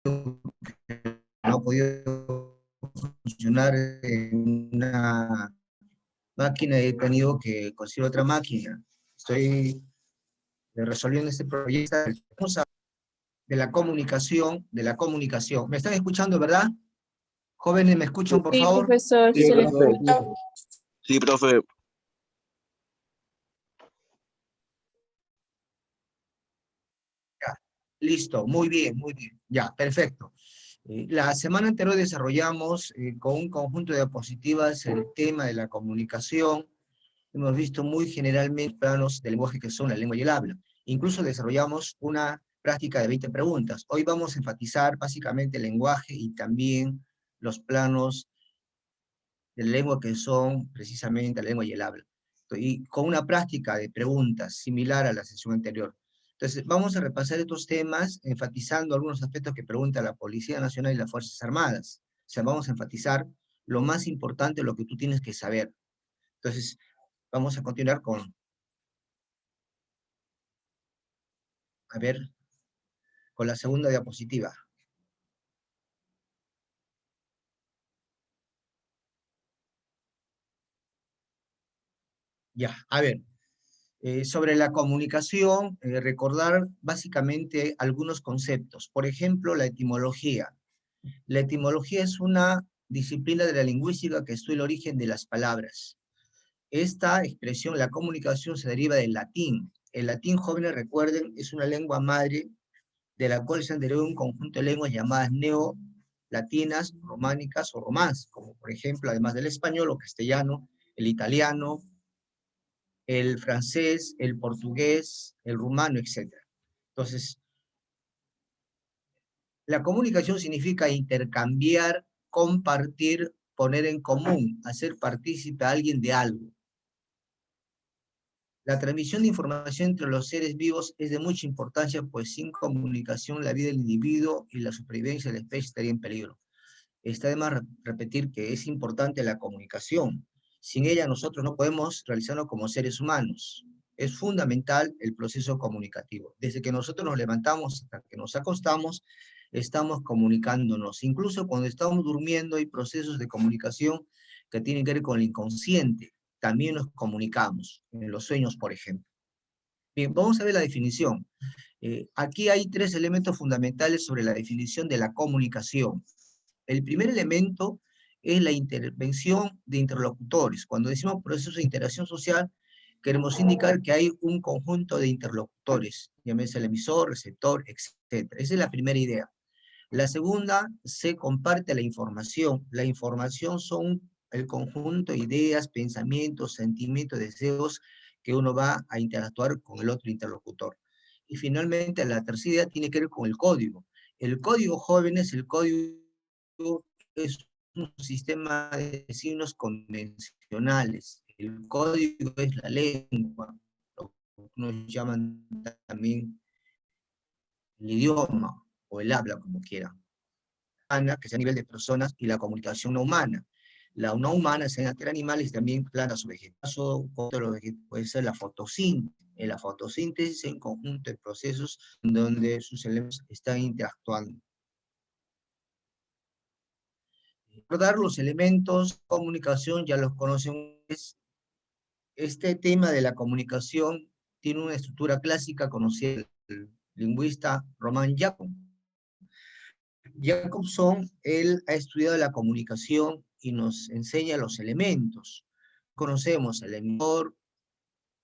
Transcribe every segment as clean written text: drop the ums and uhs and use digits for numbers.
no ha podido funcionar en una máquina, he tenido que conseguir otra máquina. Estoy resolviendo este proyecto de la comunicación, ¿Me están escuchando, verdad? Jóvenes, ¿me escuchan, por Sí, favor? profesor, Sí, se le profe. escucha. Sí, profe. Ya, listo, muy bien, muy bien. Ya, perfecto. La semana anterior desarrollamos con un conjunto de diapositivas el tema de la comunicación. Hemos visto muy generalmente planos del lenguaje que son la lengua y el habla. Incluso desarrollamos una práctica de 20 preguntas. Hoy vamos a enfatizar básicamente el lenguaje y también los planos de la lengua que son precisamente la lengua y el habla. Y con una práctica de preguntas similar a la sesión anterior. Entonces, vamos a repasar estos temas enfatizando algunos aspectos que pregunta la Policía Nacional y las Fuerzas Armadas. O sea, vamos a enfatizar lo más importante, lo que tú tienes que saber. Entonces, vamos a continuar con la segunda diapositiva. Ya, a ver. Sobre la comunicación, recordar básicamente algunos conceptos. Por ejemplo, la etimología. La etimología es una disciplina de la lingüística que estudia el origen de las palabras. Esta expresión, la comunicación, se deriva del latín. El latín, jóvenes recuerden, es una lengua madre de la cual se han derivado un conjunto de lenguas llamadas neolatinas, románicas o romance, como por ejemplo, además del español o castellano, el italiano, el francés, el portugués, el rumano, etc. Entonces, la comunicación significa intercambiar, compartir, poner en común, hacer partícipe a alguien de algo. La transmisión de información entre los seres vivos es de mucha importancia, pues sin comunicación la vida del individuo y la supervivencia de la especie estaría en peligro. Está de más repetir que es importante la comunicación. Sin ella nosotros no podemos realizarnos como seres humanos. Es fundamental el proceso comunicativo. Desde que nosotros nos levantamos hasta que nos acostamos, estamos comunicándonos. Incluso cuando estamos durmiendo hay procesos de comunicación que tienen que ver con el inconsciente. También nos comunicamos, en los sueños, por ejemplo. Bien, vamos a ver la definición. Aquí hay 3 elementos fundamentales sobre la definición de la comunicación. El primer elemento es la intervención de interlocutores. Cuando decimos proceso de interacción social, queremos indicar que hay un conjunto de interlocutores, llámese el emisor, receptor, etc. Esa es la primera idea. La segunda, se comparte la información. La información son el conjunto de ideas, pensamientos, sentimientos, deseos que uno va a interactuar con el otro interlocutor. Y finalmente, la tercera idea tiene que ver con el código. El código, jóvenes, el código es un sistema de signos convencionales. El código es la lengua, lo que nos llaman también el idioma o el habla, como quieran. Que sea a nivel de personas, y la comunicación no humana. La no humana es entre animales y también plantas o vegetales. Puede ser la fotosíntesis. En la fotosíntesis es un conjunto de procesos donde sus elementos están interactuando. Recordar los elementos de comunicación, ya los conocen. Este tema de la comunicación tiene una estructura clásica conocida del lingüista Román Jacob. Jacobson, él ha estudiado la comunicación y nos enseña los elementos. Conocemos el emisor,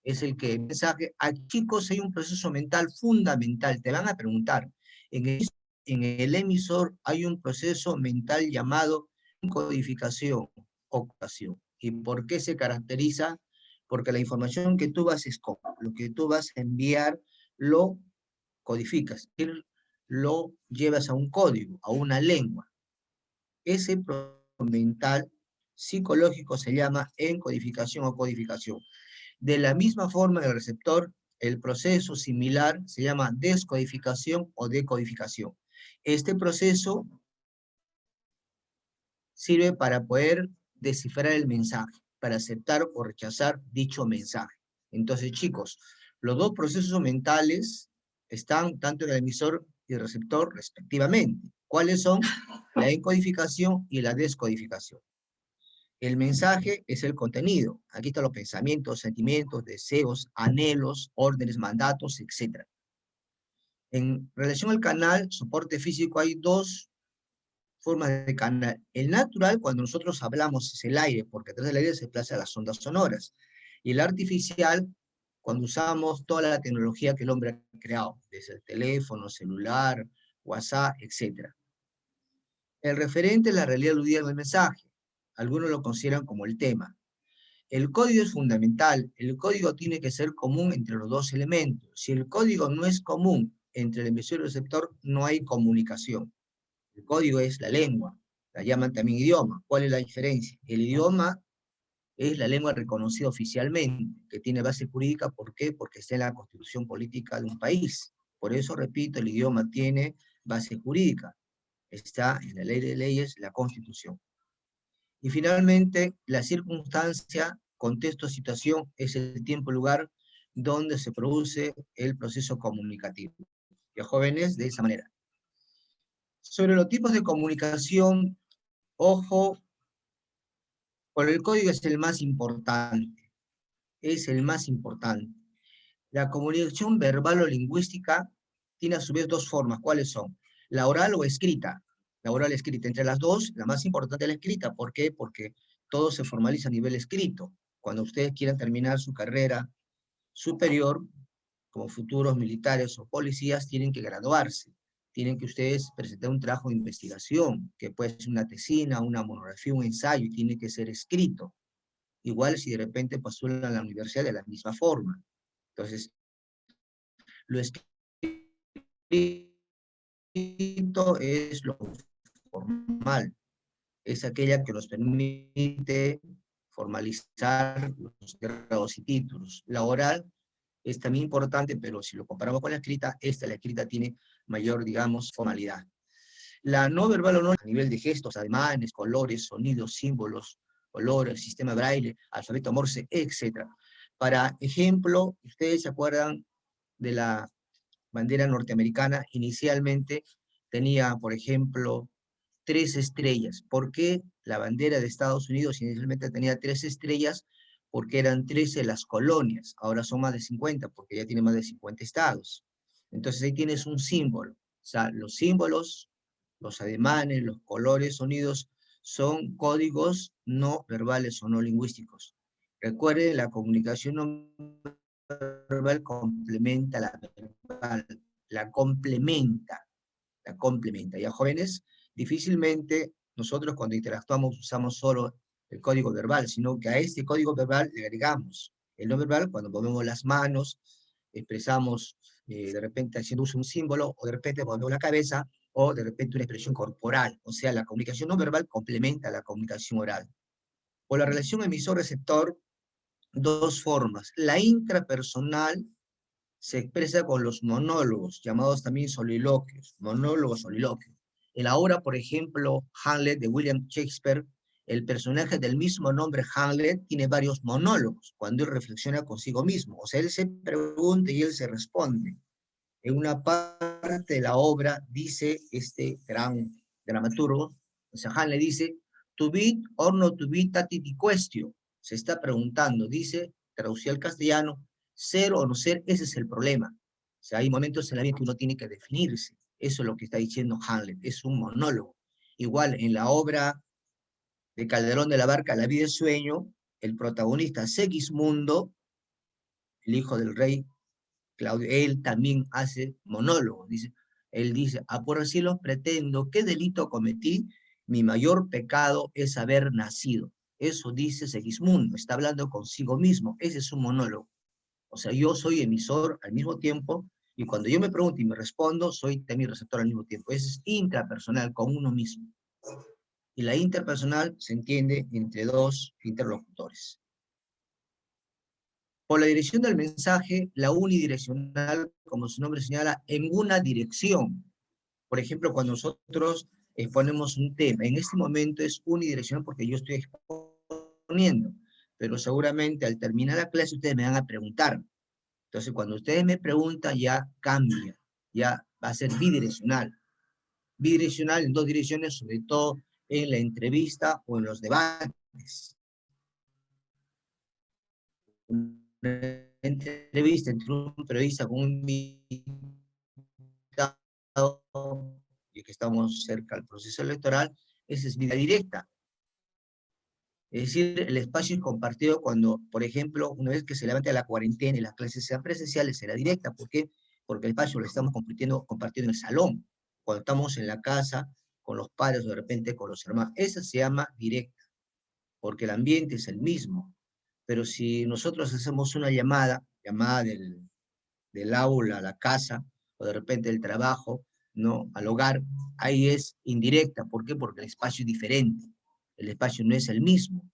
es el que mensaje. Aquí, chicos, hay un proceso mental fundamental. Te van a preguntar, en el emisor hay un proceso mental llamado codificación o codificación. ¿Y por qué se caracteriza? Porque la información que tú vas a escoger, lo que tú vas a enviar, lo codificas, lo llevas a un código, a una lengua. Ese proceso mental psicológico se llama encodificación o codificación. De la misma forma, en el receptor, el proceso similar se llama descodificación o decodificación. Este proceso sirve para poder descifrar el mensaje, para aceptar o rechazar dicho mensaje. Entonces, chicos, los dos procesos mentales están tanto en el emisor y el receptor respectivamente. ¿Cuáles son? La encodificación y la descodificación. El mensaje es el contenido. Aquí están los pensamientos, sentimientos, deseos, anhelos, órdenes, mandatos, etc. En relación al canal, soporte físico, hay dos formas de canal. El natural, cuando nosotros hablamos, es el aire, porque atrás del aire se desplazan las ondas sonoras. Y el artificial, cuando usamos toda la tecnología que el hombre ha creado, desde el teléfono, celular, WhatsApp, etc. El referente es la realidad aludida en el mensaje. Algunos lo consideran como el tema. El código es fundamental. El código tiene que ser común entre los dos elementos. Si el código no es común entre el emisor y el receptor, no hay comunicación. El código es la lengua, la llaman también idioma. ¿Cuál es la diferencia? El idioma es la lengua reconocida oficialmente, que tiene base jurídica. ¿Por qué? Porque está en la constitución política de un país. Por eso, repito, el idioma tiene base jurídica. Está en la ley de leyes, la constitución. Y finalmente, la circunstancia, contexto, situación, es el tiempo y lugar donde se produce el proceso comunicativo. Y a jóvenes, de esa manera. Sobre los tipos de comunicación, ojo, por el código es el más importante. Es el más importante. La comunicación verbal o lingüística tiene a su vez dos formas. ¿Cuáles son? La oral o escrita. La oral escrita. Entre las dos, la más importante es la escrita. ¿Por qué? Porque todo se formaliza a nivel escrito. Cuando ustedes quieran terminar su carrera superior, como futuros militares o policías, tienen que graduarse. Tienen que ustedes presentar un trabajo de investigación, que puede ser una tesina, una monografía, un ensayo, y tiene que ser escrito. Igual si de repente postulan a la universidad de la misma forma. Entonces, lo escrito es lo formal, es aquella que nos permite formalizar los grados y títulos. La oral es también importante, pero si lo comparamos con la escrita, la escrita tiene mayor, digamos, formalidad. La no verbal o no, a nivel de gestos, ademanes, colores, sonidos, símbolos, colores, sistema braille, alfabeto Morse, etc. Para ejemplo, ustedes se acuerdan de la bandera norteamericana. Inicialmente tenía, por ejemplo, 3 estrellas. ¿Por qué la bandera de Estados Unidos inicialmente tenía 3 estrellas? Porque eran 13 las colonias. Ahora son más de 50, porque ya tiene más de 50 estados. Entonces ahí tienes un símbolo. O sea, los símbolos, los ademanes, los colores, sonidos, son códigos no verbales o no lingüísticos. Recuerden, la comunicación no verbal complementa la verbal, la complementa. Ya jóvenes, difícilmente nosotros cuando interactuamos usamos solo el código verbal, sino que a este código verbal le agregamos el no verbal cuando movemos las manos, expresamos de repente haciendo uso de un símbolo, o de repente movemos la cabeza, o de repente una expresión corporal. O sea, la comunicación no verbal complementa la comunicación oral. Por la relación emisor-receptor, dos formas. La intrapersonal se expresa con los monólogos, llamados también soliloquios, monólogos, soliloquios. En la obra, por ejemplo, Hamlet de William Shakespeare, el personaje del mismo nombre Hamlet tiene varios monólogos, cuando él reflexiona consigo mismo. O sea, él se pregunta y él se responde. En una parte de la obra dice este gran dramaturgo, o sea, Hamlet dice, to be or not to be tatiti question. Se está preguntando, dice, traducido al castellano, ser o no ser, ese es el problema. O sea, hay momentos en la vida que uno tiene que definirse. Eso es lo que está diciendo Hamlet, es un monólogo. Igual, en la obra de Calderón de la Barca, La vida es sueño, el protagonista Segismundo, el hijo del rey Claudio, él también hace monólogo. Él dice, a por el cielo pretendo, ¿qué delito cometí? Mi mayor pecado es haber nacido. Eso dice Segismundo, está hablando consigo mismo, ese es un monólogo. O sea, yo soy emisor al mismo tiempo, y cuando yo me pregunto y me respondo, soy también receptor al mismo tiempo. Eso es intrapersonal, con uno mismo. Y la interpersonal se entiende entre dos interlocutores. Por la dirección del mensaje, la unidireccional, como su nombre señala, en una dirección. Por ejemplo, cuando nosotros exponemos un tema, en este momento es unidireccional porque yo estoy exponiendo, pero seguramente al terminar la clase ustedes me van a preguntar. Entonces, cuando ustedes me preguntan, ya cambia, ya va a ser bidireccional. bidireccional en dos direcciones, sobre todo en la entrevista o en los debates. Una entrevista entre un periodista con un invitado, y que estamos cerca del proceso electoral, esa es vida directa. Es decir, el espacio es compartido cuando, por ejemplo, una vez que se levante la cuarentena y las clases sean presenciales, será directa. ¿Por qué? Porque el espacio lo estamos compartiendo en el salón, cuando estamos en la casa, con los padres o de repente con los hermanos. Esa se llama directa, porque el ambiente es el mismo. Pero si nosotros hacemos una llamada del aula a la casa, o de repente del trabajo, ¿no? Al hogar, ahí es indirecta. ¿Por qué? Porque el espacio es diferente. El espacio no es el mismo.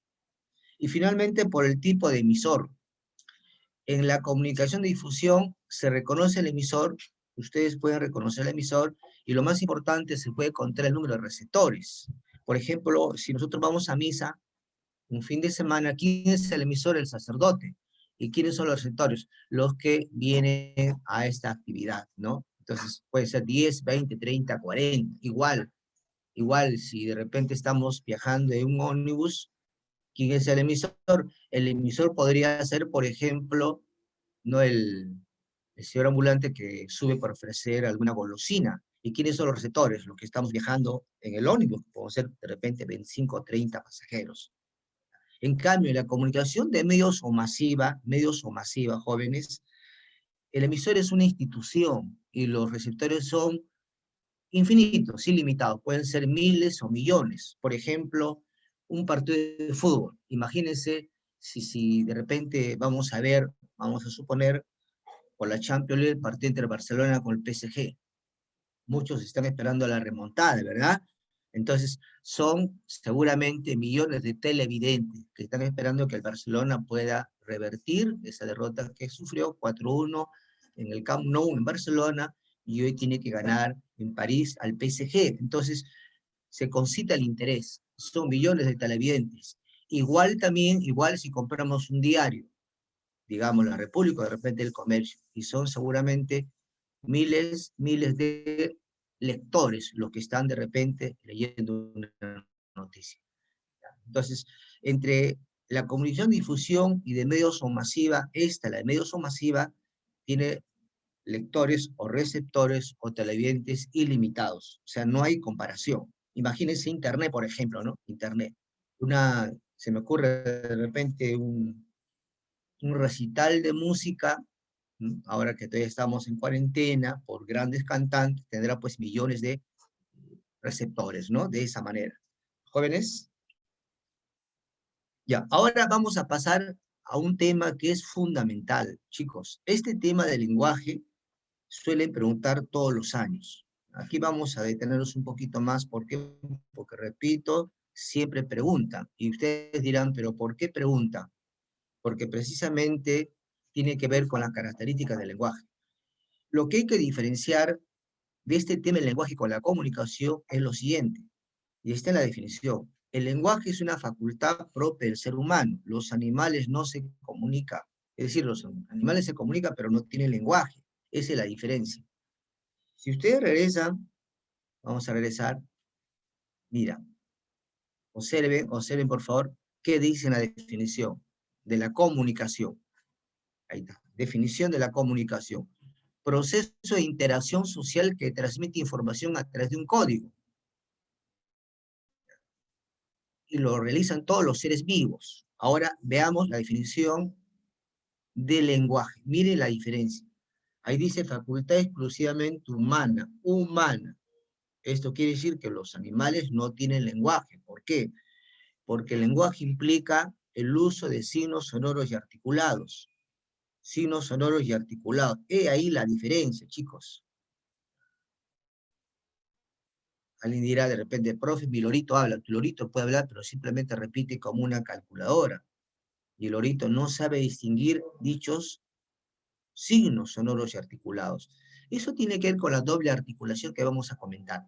Y finalmente, por el tipo de emisor. En la comunicación de difusión se reconoce el emisor, ustedes pueden reconocer el emisor, y lo más importante, se puede contar el número de receptores. Por ejemplo, si nosotros vamos a misa, un fin de semana, ¿quién es el emisor? El sacerdote. ¿Y quiénes son los receptores? Los que vienen a esta actividad, ¿no? Entonces, puede ser 10, 20, 30, 40, igual, si de repente estamos viajando en un ómnibus, ¿quién es el emisor? El emisor podría ser, por ejemplo, no el señor ambulante que sube para ofrecer alguna golosina. ¿Y quiénes son los receptores? Los que estamos viajando en el ómnibus, podemos ser de repente 25 o 30 pasajeros. En cambio, en la comunicación de medios o masiva, jóvenes, el emisor es una institución y los receptores son infinitos, ilimitados. Pueden ser miles o millones. Por ejemplo, un partido de fútbol. Imagínense si de repente vamos a suponer, por la Champions League, el partido entre Barcelona con el PSG. Muchos están esperando la remontada, ¿verdad? Entonces, son seguramente millones de televidentes que están esperando que el Barcelona pueda revertir esa derrota que sufrió 4-1 en el Camp Nou en Barcelona, y hoy tiene que ganar en París al PSG. Entonces, se concita el interés. Son millones de televidentes. Igual si compramos un diario, digamos, La República, de repente El Comercio, y son seguramente miles de lectores los que están de repente leyendo una noticia. Entonces, entre la comunicación, difusión y de medios o masiva, la de medios o masiva, tiene lectores o receptores o televidentes ilimitados. O sea, no hay comparación. Imagínense Internet, por ejemplo, ¿no? Internet. Se me ocurre de repente un recital de música, ahora que todavía estamos en cuarentena, por grandes cantantes, tendrá pues millones de receptores, ¿no? De esa manera. Jóvenes, ya, ahora vamos a pasar a un tema que es fundamental, chicos. Este tema del lenguaje suelen preguntar todos los años. Aquí vamos a detenernos un poquito más, ¿por qué? Porque repito, siempre preguntan. Y ustedes dirán, ¿pero por qué preguntan? Porque precisamente tiene que ver con las características del lenguaje. Lo que hay que diferenciar de este tema del lenguaje con la comunicación es lo siguiente, y está en la definición. El lenguaje es una facultad propia del ser humano. Los animales no se comunican. Es decir, los animales se comunican, pero no tienen lenguaje. Esa es la diferencia. Si ustedes regresan, vamos a regresar, mira, observen por favor qué dice en la definición de la comunicación. Ahí está, definición de la comunicación. Proceso de interacción social que transmite información a través de un código. Y lo realizan todos los seres vivos. Ahora veamos la definición de lenguaje. Miren la diferencia. Ahí dice facultad exclusivamente humana, humana. Esto quiere decir que los animales no tienen lenguaje. ¿Por qué? Porque el lenguaje implica el uso de signos sonoros y articulados. Signos sonoros y articulados. He ahí la diferencia, chicos. Alguien dirá de repente, profe, mi lorito habla. Tu lorito puede hablar, pero simplemente repite como una calculadora. Y el lorito no sabe distinguir dichos signos sonoros y articulados. Eso tiene que ver con la doble articulación que vamos a comentar.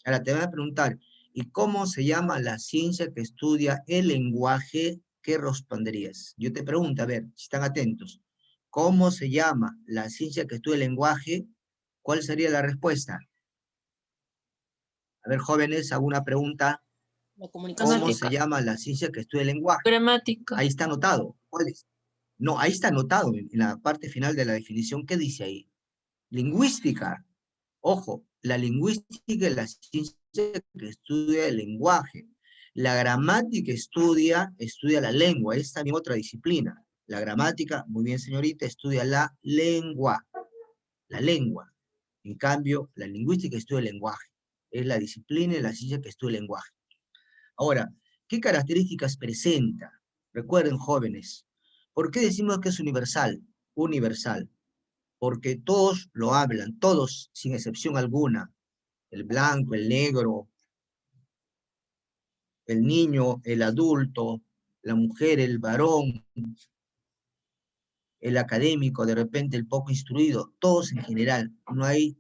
Ahora te voy a preguntar, ¿y cómo se llama la ciencia que estudia el lenguaje? ¿Qué responderías? Yo te pregunto, a ver, si están atentos. ¿Cómo se llama la ciencia que estudia el lenguaje? ¿Cuál sería la respuesta? A ver, jóvenes, hago una pregunta. La comunicación. ¿Cómo se llama la ciencia que estudia el lenguaje? Gramática. Ahí está anotado. ¿Cuál es? No, ahí está anotado en la parte final de la definición. ¿Qué dice ahí? Lingüística. Ojo, la lingüística es la ciencia que estudia el lenguaje. La gramática estudia la lengua, es también otra disciplina. La gramática, muy bien señorita, estudia la lengua. La lengua. En cambio, la lingüística estudia el lenguaje. Es la disciplina y la ciencia que estudia el lenguaje. Ahora, ¿qué características presenta? Recuerden, jóvenes, ¿por qué decimos que es universal? Universal. Porque todos lo hablan, todos, sin excepción alguna. El blanco, el negro, el niño, el adulto, la mujer, el varón, el académico, de repente el poco instruido, todos en general, no hay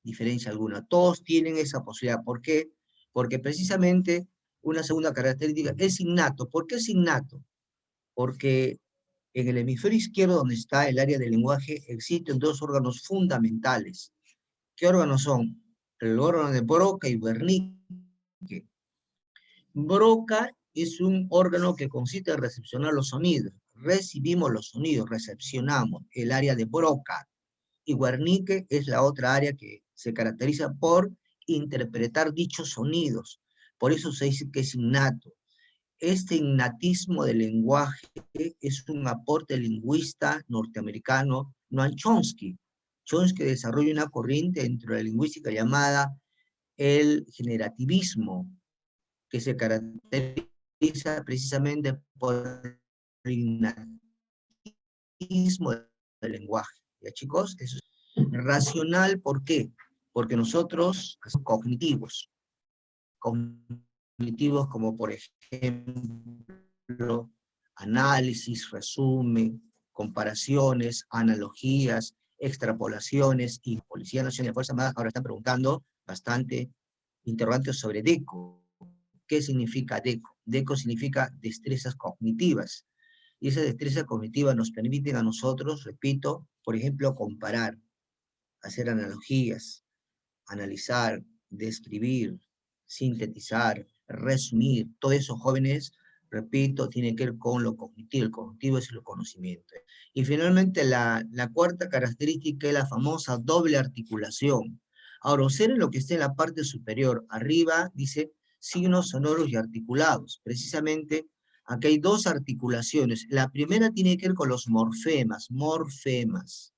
diferencia alguna. Todos tienen esa posibilidad. ¿Por qué? Porque precisamente una segunda característica es innato. ¿Por qué es innato? Porque en el hemisferio izquierdo, donde está el área del lenguaje, existen dos órganos fundamentales. ¿Qué órganos son? El órgano de Broca y Wernicke. Broca es un órgano que consiste en recepcionar los sonidos. Recibimos los sonidos, recepcionamos el área de Broca. Y Wernicke es la otra área que se caracteriza por interpretar dichos sonidos. Por eso se dice que es innato. Este innatismo del lenguaje es un aporte lingüista norteamericano, Noam Chomsky. Chomsky desarrolla una corriente dentro de la lingüística llamada el generativismo, que se caracteriza precisamente por el innatismo del lenguaje. ¿Ya, chicos? Eso es racional, ¿por qué? Porque nosotros somos cognitivos como por ejemplo análisis, resumen, comparaciones, analogías, extrapolaciones, y Policía Nacional de Fuerzas Armadas ahora están preguntando bastante interrogantes sobre DECO. ¿Qué significa DECO? DECO significa destrezas cognitivas, y esas destrezas cognitivas nos permiten a nosotros, repito, por ejemplo, comparar, hacer analogías, analizar, describir, sintetizar, resumir, todo eso, jóvenes, repito, tiene que ver con lo cognitivo. El cognitivo es el conocimiento. Y finalmente, la cuarta característica es la famosa doble articulación. Ahora, observen lo que está en la parte superior. Arriba dice signos sonoros y articulados. Precisamente, aquí hay dos articulaciones. La primera tiene que ver con los morfemas, morfemas.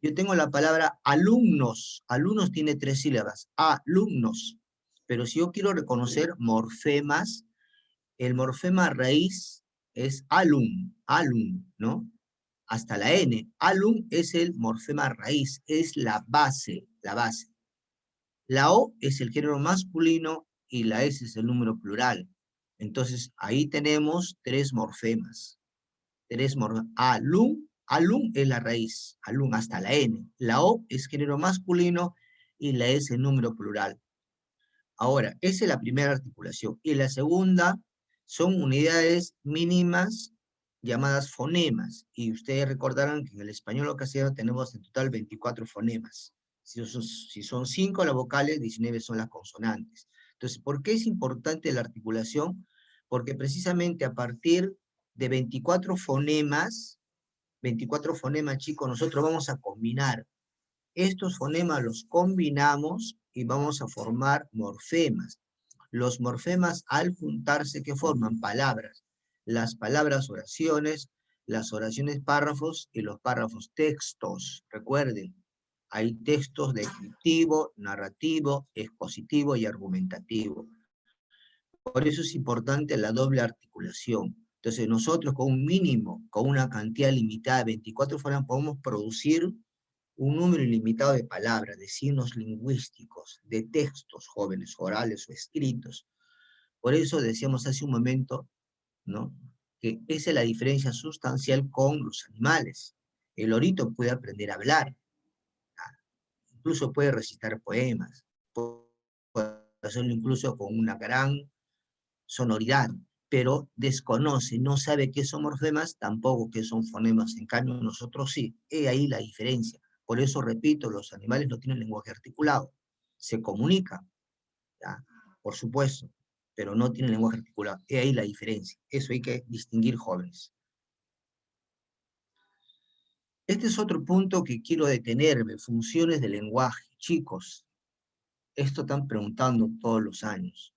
Yo tengo la palabra alumnos. Alumnos tiene 3 sílabas. Alumnos. Pero si yo quiero reconocer morfemas, el morfema raíz es alum, alum, ¿no? Hasta la N. Alum es el morfema raíz, es la base, la base. La O es el género masculino y la S es el número plural. Entonces, ahí tenemos 3 morfemas. Alum, alum es la raíz, alum hasta la N. La O es género masculino y la S es número plural. Ahora, esa es la primera articulación. Y la segunda son unidades mínimas llamadas fonemas. Y ustedes recordarán que en el español o castellano tenemos en total 24 fonemas. Si son 5 las vocales, 19 son las consonantes. Entonces, ¿por qué es importante la articulación? Porque precisamente a partir de 24 fonemas, chicos, nosotros vamos a combinar. Estos fonemas los combinamos y vamos a formar morfemas. Los morfemas, al juntarse, ¿qué forman? Palabras. Las palabras oraciones, las oraciones párrafos y los párrafos textos. Recuerden, hay textos descriptivo, narrativo, expositivo y argumentativo. Por eso es importante la doble articulación. Entonces nosotros con un mínimo, con una cantidad limitada de 24 fonemas, podemos producir un número ilimitado de palabras, de signos lingüísticos, de textos jóvenes, orales o escritos. Por eso decíamos hace un momento, ¿no?, que esa es la diferencia sustancial con los animales. El lorito puede aprender a hablar, incluso puede recitar poemas, puede hacerlo incluso con una gran sonoridad, pero desconoce, no sabe qué son morfemas, tampoco qué son fonemas. En cambio, nosotros sí. He ahí la diferencia. Por eso, repito, los animales no tienen lenguaje articulado. Se comunican, ¿ya? Por supuesto, pero no tiene lenguaje articulado. Es ahí la diferencia. Eso hay que distinguir, jóvenes. Este es otro punto que quiero detenerme, funciones del lenguaje. Chicos, esto están preguntando todos los años.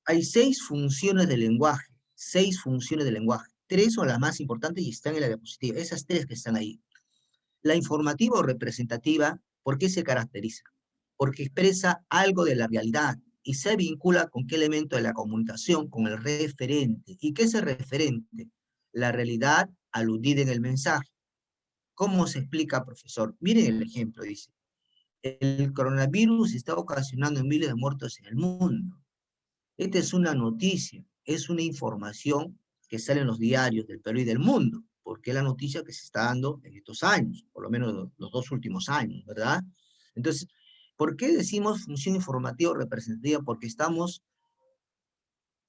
Hay 6 funciones del lenguaje, 6 funciones del lenguaje. 3 son las más importantes y están en la diapositiva, esas 3 que están ahí. La informativa o representativa, ¿por qué se caracteriza? Porque expresa algo de la realidad y se vincula con qué elemento de la comunicación, con el referente. ¿Y qué es el referente? La realidad aludida en el mensaje. ¿Cómo se explica, profesor? Miren el ejemplo, dice. El coronavirus está ocasionando miles de muertos en el mundo. Esta es una noticia, es una información que sale en los diarios del Perú y del mundo, porque es la noticia que se está dando en estos años, por lo menos los 2 últimos años, ¿verdad? Entonces, ¿por qué decimos función informativa o representativa? Porque estamos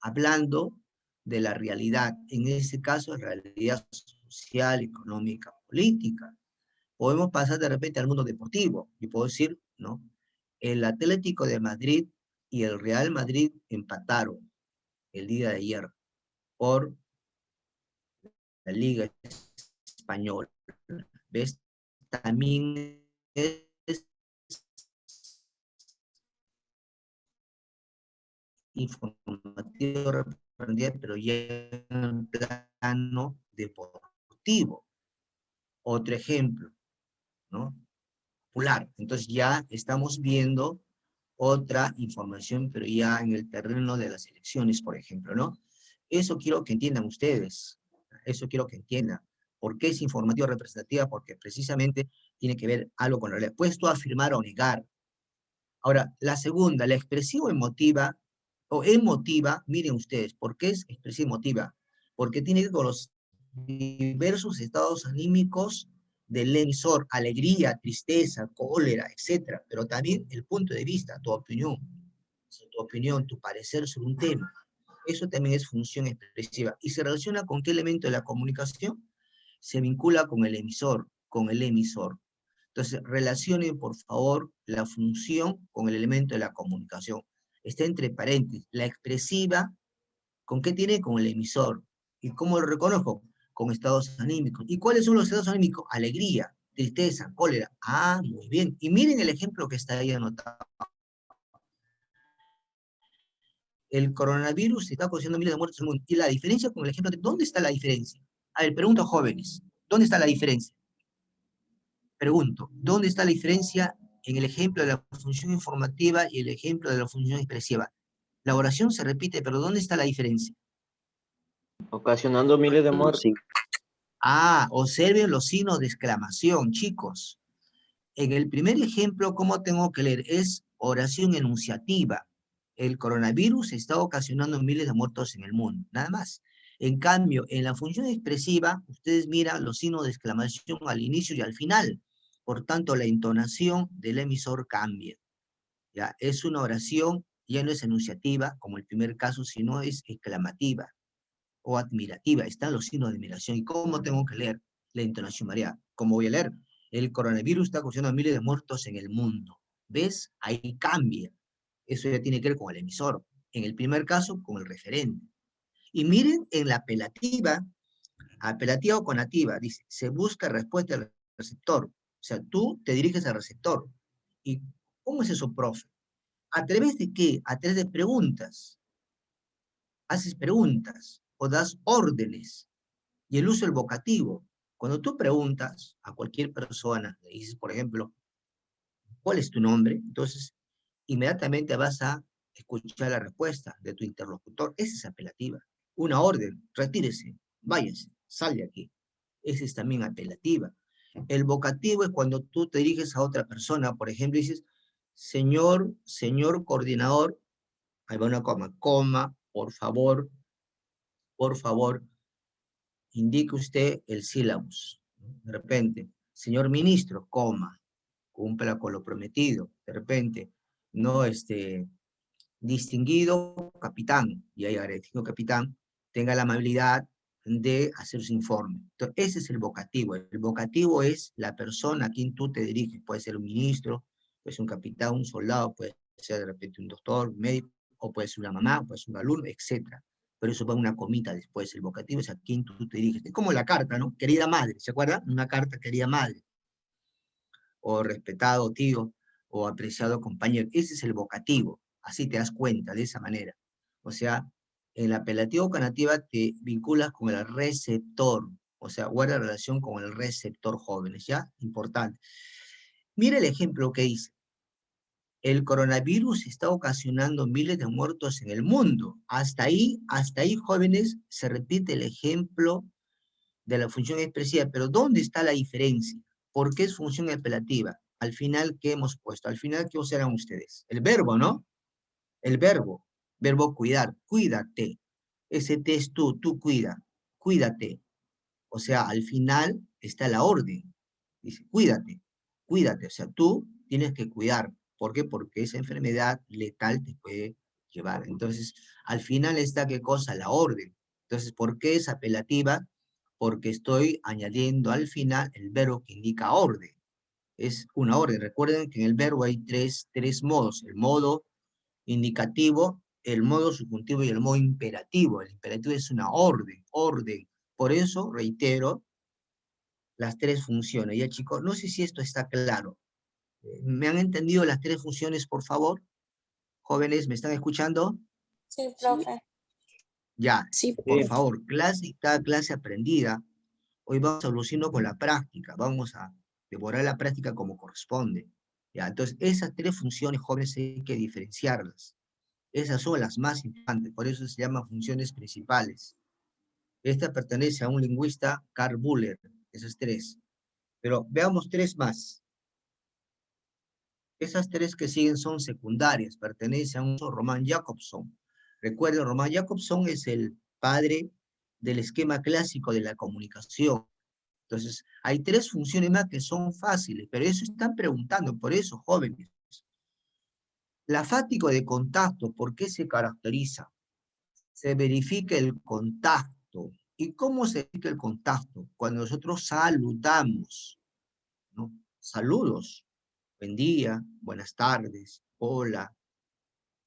hablando de la realidad, en este caso, la realidad social, económica, política. Podemos pasar de repente al mundo deportivo, y puedo decir, ¿no? El Atlético de Madrid y el Real Madrid empataron el día de ayer por la Liga Española. ¿Ves? También es informativo, pero ya en plano deportivo. Otro ejemplo, ¿no? Popular. Entonces ya estamos viendo otra información, pero ya en el terreno de las elecciones, por ejemplo, ¿no? Eso quiero que entiendan ustedes, eso quiero que entiendan. ¿Por qué es informativa representativa? Porque precisamente tiene que ver algo con la realidad. Puedes tú afirmar o negar. Ahora, la segunda, la expresiva emotiva, o emotiva, miren ustedes, ¿por qué es expresiva emotiva? Porque tiene que ver con los diversos estados anímicos del emisor, alegría, tristeza, cólera, etcétera, pero también el punto de vista, tu opinión, tu parecer sobre un tema. Eso también es función expresiva. ¿Y se relaciona con qué elemento de la comunicación? Se vincula con el emisor, con el emisor. Entonces, relacionen, por favor, la función con el elemento de la comunicación. Está entre paréntesis. La expresiva, ¿con qué tiene? Con el emisor. ¿Y cómo lo reconozco? Con estados anímicos. ¿Y cuáles son los estados anímicos? Alegría, tristeza, cólera. Ah, muy bien. Y miren el ejemplo que está ahí anotado. El coronavirus está causando miles de muertes en el mundo. Y la diferencia con el ejemplo, ¿dónde está la diferencia? A ver, pregunto a jóvenes, ¿dónde está la diferencia? Pregunto, ¿dónde está la diferencia en el ejemplo de la función informativa y el ejemplo de la función expresiva? La oración se repite, pero ¿dónde está la diferencia? Ocasionando miles de muertos. Ah, observen los signos de exclamación, chicos. En el primer ejemplo, ¿cómo tengo que leer? Es oración enunciativa. El coronavirus está ocasionando miles de muertos en el mundo, nada más. En cambio, en la función expresiva, ustedes miran los signos de exclamación al inicio y al final. Por tanto, la entonación del emisor cambia. ¿Ya? Es una oración, ya no es enunciativa, como el primer caso, sino es exclamativa o admirativa. Están los signos de admiración. ¿Y cómo tengo que leer la entonación María? ¿Cómo voy a leer? El coronavirus está causando miles de muertos en el mundo. ¿Ves? Ahí cambia. Eso ya tiene que ver con el emisor. En el primer caso, con el referente. Y miren en la apelativa o conativa, dice, se busca respuesta del receptor. O sea, tú te diriges al receptor. ¿Y cómo es eso, profe? ¿A través de qué? A través de preguntas. Haces preguntas o das órdenes. Y el uso del vocativo. Cuando tú preguntas a cualquier persona, le dices, por ejemplo, ¿cuál es tu nombre? Entonces, inmediatamente vas a escuchar la respuesta de tu interlocutor. Esa es apelativa. Una orden, retírese, váyase, sal de aquí. Esa es también apelativa. El vocativo es cuando tú te diriges a otra persona, por ejemplo, dices, señor coordinador, ahí va una coma, por favor, indique usted el sílabus. De repente, señor ministro, cumpla con lo prometido. De repente, no, distinguido capitán, y ahí agregué, distinguido capitán, tenga la amabilidad de hacer su informe. Entonces, ese es el vocativo. El vocativo es la persona a quien tú te diriges. Puede ser un ministro, puede ser un capitán, un soldado, puede sea de repente un doctor, un médico, o puede ser una mamá, puede ser un alumno, etc. Pero eso va una comita después. El vocativo es a quien tú te diriges. Es como la carta, ¿no? Querida madre, ¿se acuerdan? Una carta, querida madre, o respetado tío, o apreciado compañero. Ese es el vocativo. Así te das cuenta, de esa manera. O sea, en la apelativa o canativa te vinculas con el receptor, o sea, guarda relación con el receptor, jóvenes, ¿ya? Importante. Mira el ejemplo que dice. El coronavirus está ocasionando miles de muertos en el mundo. Hasta ahí, jóvenes, se repite el ejemplo de la función expresiva, pero ¿dónde está la diferencia? ¿Por qué es función apelativa? Al final, ¿qué hemos puesto? Al final, ¿qué serán ustedes? El verbo, ¿no? El verbo cuidar, cuídate. Ese te es tú cuida, cuídate. O sea, al final está la orden. Dice, cuídate, cuídate. O sea, tú tienes que cuidar. ¿Por qué? Porque esa enfermedad letal te puede llevar. Entonces, al final está, ¿qué cosa? La orden. Entonces, ¿por qué es apelativa? Porque estoy añadiendo al final el verbo que indica orden. Es una orden. Recuerden que en el verbo hay tres modos. El modo indicativo, el modo subjuntivo y el modo imperativo. El imperativo es una orden, orden. Por eso, reitero, las tres funciones. Ya, chicos, no sé si esto está claro. ¿Me han entendido las tres funciones, por favor? Jóvenes, ¿me están escuchando? Sí, profe. Ya, Sí, por Sí. favor, cada clase aprendida. Hoy vamos a evolucionar con la práctica. Vamos a devorar la práctica como corresponde. Ya, entonces, esas tres funciones, jóvenes, hay que diferenciarlas. Esas son las más importantes, por eso se llaman funciones principales. Esta pertenece a un lingüista, Karl Buller, esas tres. Pero veamos tres más. Esas tres que siguen son secundarias, pertenece a un Roman Jakobson. Recuerden, Roman Jakobson es el padre del esquema clásico de la comunicación. Entonces, hay tres funciones más que son fáciles, pero eso están preguntando, por eso, jóvenes. La fático de contacto, ¿por qué se caracteriza? Se verifica el contacto. ¿Y cómo se verifica el contacto? Cuando nosotros saludamos, ¿no? Saludos, buen día, buenas tardes, hola,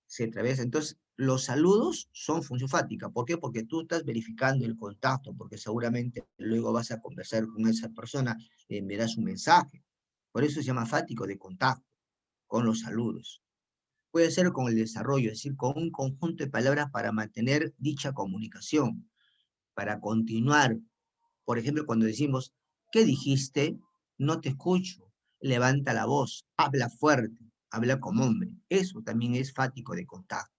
etcétera. ¿Ves? Entonces, los saludos son función fática. ¿Por qué? Porque tú estás verificando el contacto, porque seguramente luego vas a conversar con esa persona y enviarás un mensaje. Por eso se llama fático de contacto, con los saludos. Puede ser con el desarrollo, es decir, con un conjunto de palabras para mantener dicha comunicación, para continuar. Por ejemplo, cuando decimos, ¿qué dijiste? No te escucho. Levanta la voz, habla fuerte, habla como hombre. Eso también es fático de contacto.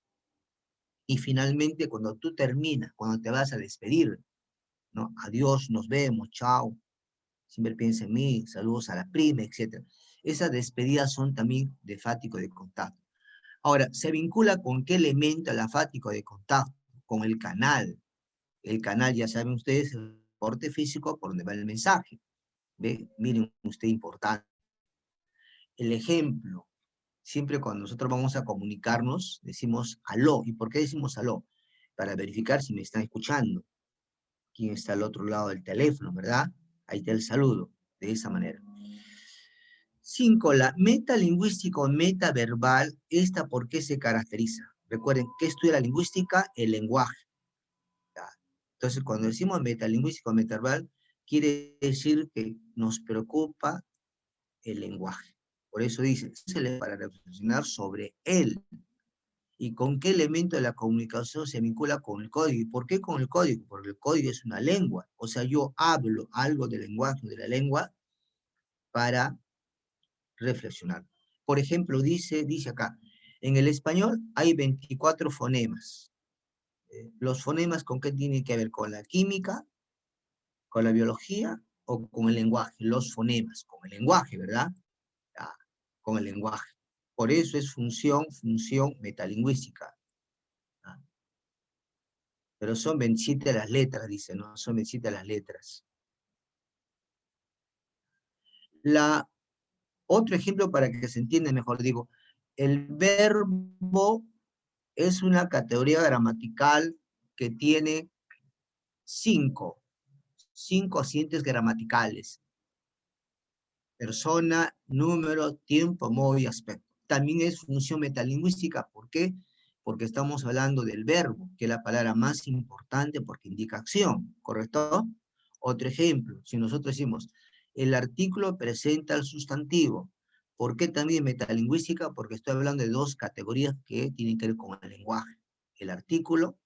Y finalmente, cuando tú terminas, cuando te vas a despedir, ¿no? Adiós, nos vemos, chao, siempre piensa en mí, saludos a la prima, etc. Esas despedidas son también de fático de contacto. Ahora, ¿se vincula con qué elemento el afático de contacto? Con el canal. El canal, ya saben ustedes, el soporte físico por donde va el mensaje. ¿Ve? Miren usted, importante. El ejemplo, siempre cuando nosotros vamos a comunicarnos, decimos aló. ¿Y por qué decimos aló? Para verificar si me están escuchando. Quién está al otro lado del teléfono, ¿verdad? Ahí está el saludo, de esa manera. 5. La metalingüístico metaverbal, ¿esta por qué se caracteriza? Recuerden, ¿qué estudia la lingüística? El lenguaje. Entonces, cuando decimos metalingüístico metaverbal, quiere decir que nos preocupa el lenguaje. Por eso dice, para reflexionar sobre él. ¿Y con qué elemento de la comunicación se vincula con el código? ¿Y por qué con el código? Porque el código es una lengua. O sea, yo hablo algo del lenguaje, de la lengua, para reflexionar. Por ejemplo, dice acá, en el español hay 24 fonemas. ¿Los fonemas con qué tienen que ver? ¿Con la química, con la biología o con el lenguaje? Los fonemas, con el lenguaje, ¿verdad? Ah, con el lenguaje. Por eso es función metalingüística. Ah, pero son 27 las letras, dice, ¿no? Son 27 las letras. Otro ejemplo para que se entienda mejor, digo, el verbo es una categoría gramatical que tiene cinco asientos gramaticales: persona, número, tiempo, modo y aspecto. también es función metalingüística. ¿Por qué? Porque estamos hablando del verbo, que es la palabra más importante porque indica acción, ¿correcto? Otro ejemplo, si nosotros decimos, el artículo presenta el sustantivo. ¿Por qué también metalingüística? Porque estoy hablando de dos categorías que tienen que ver con el lenguaje. El artículo,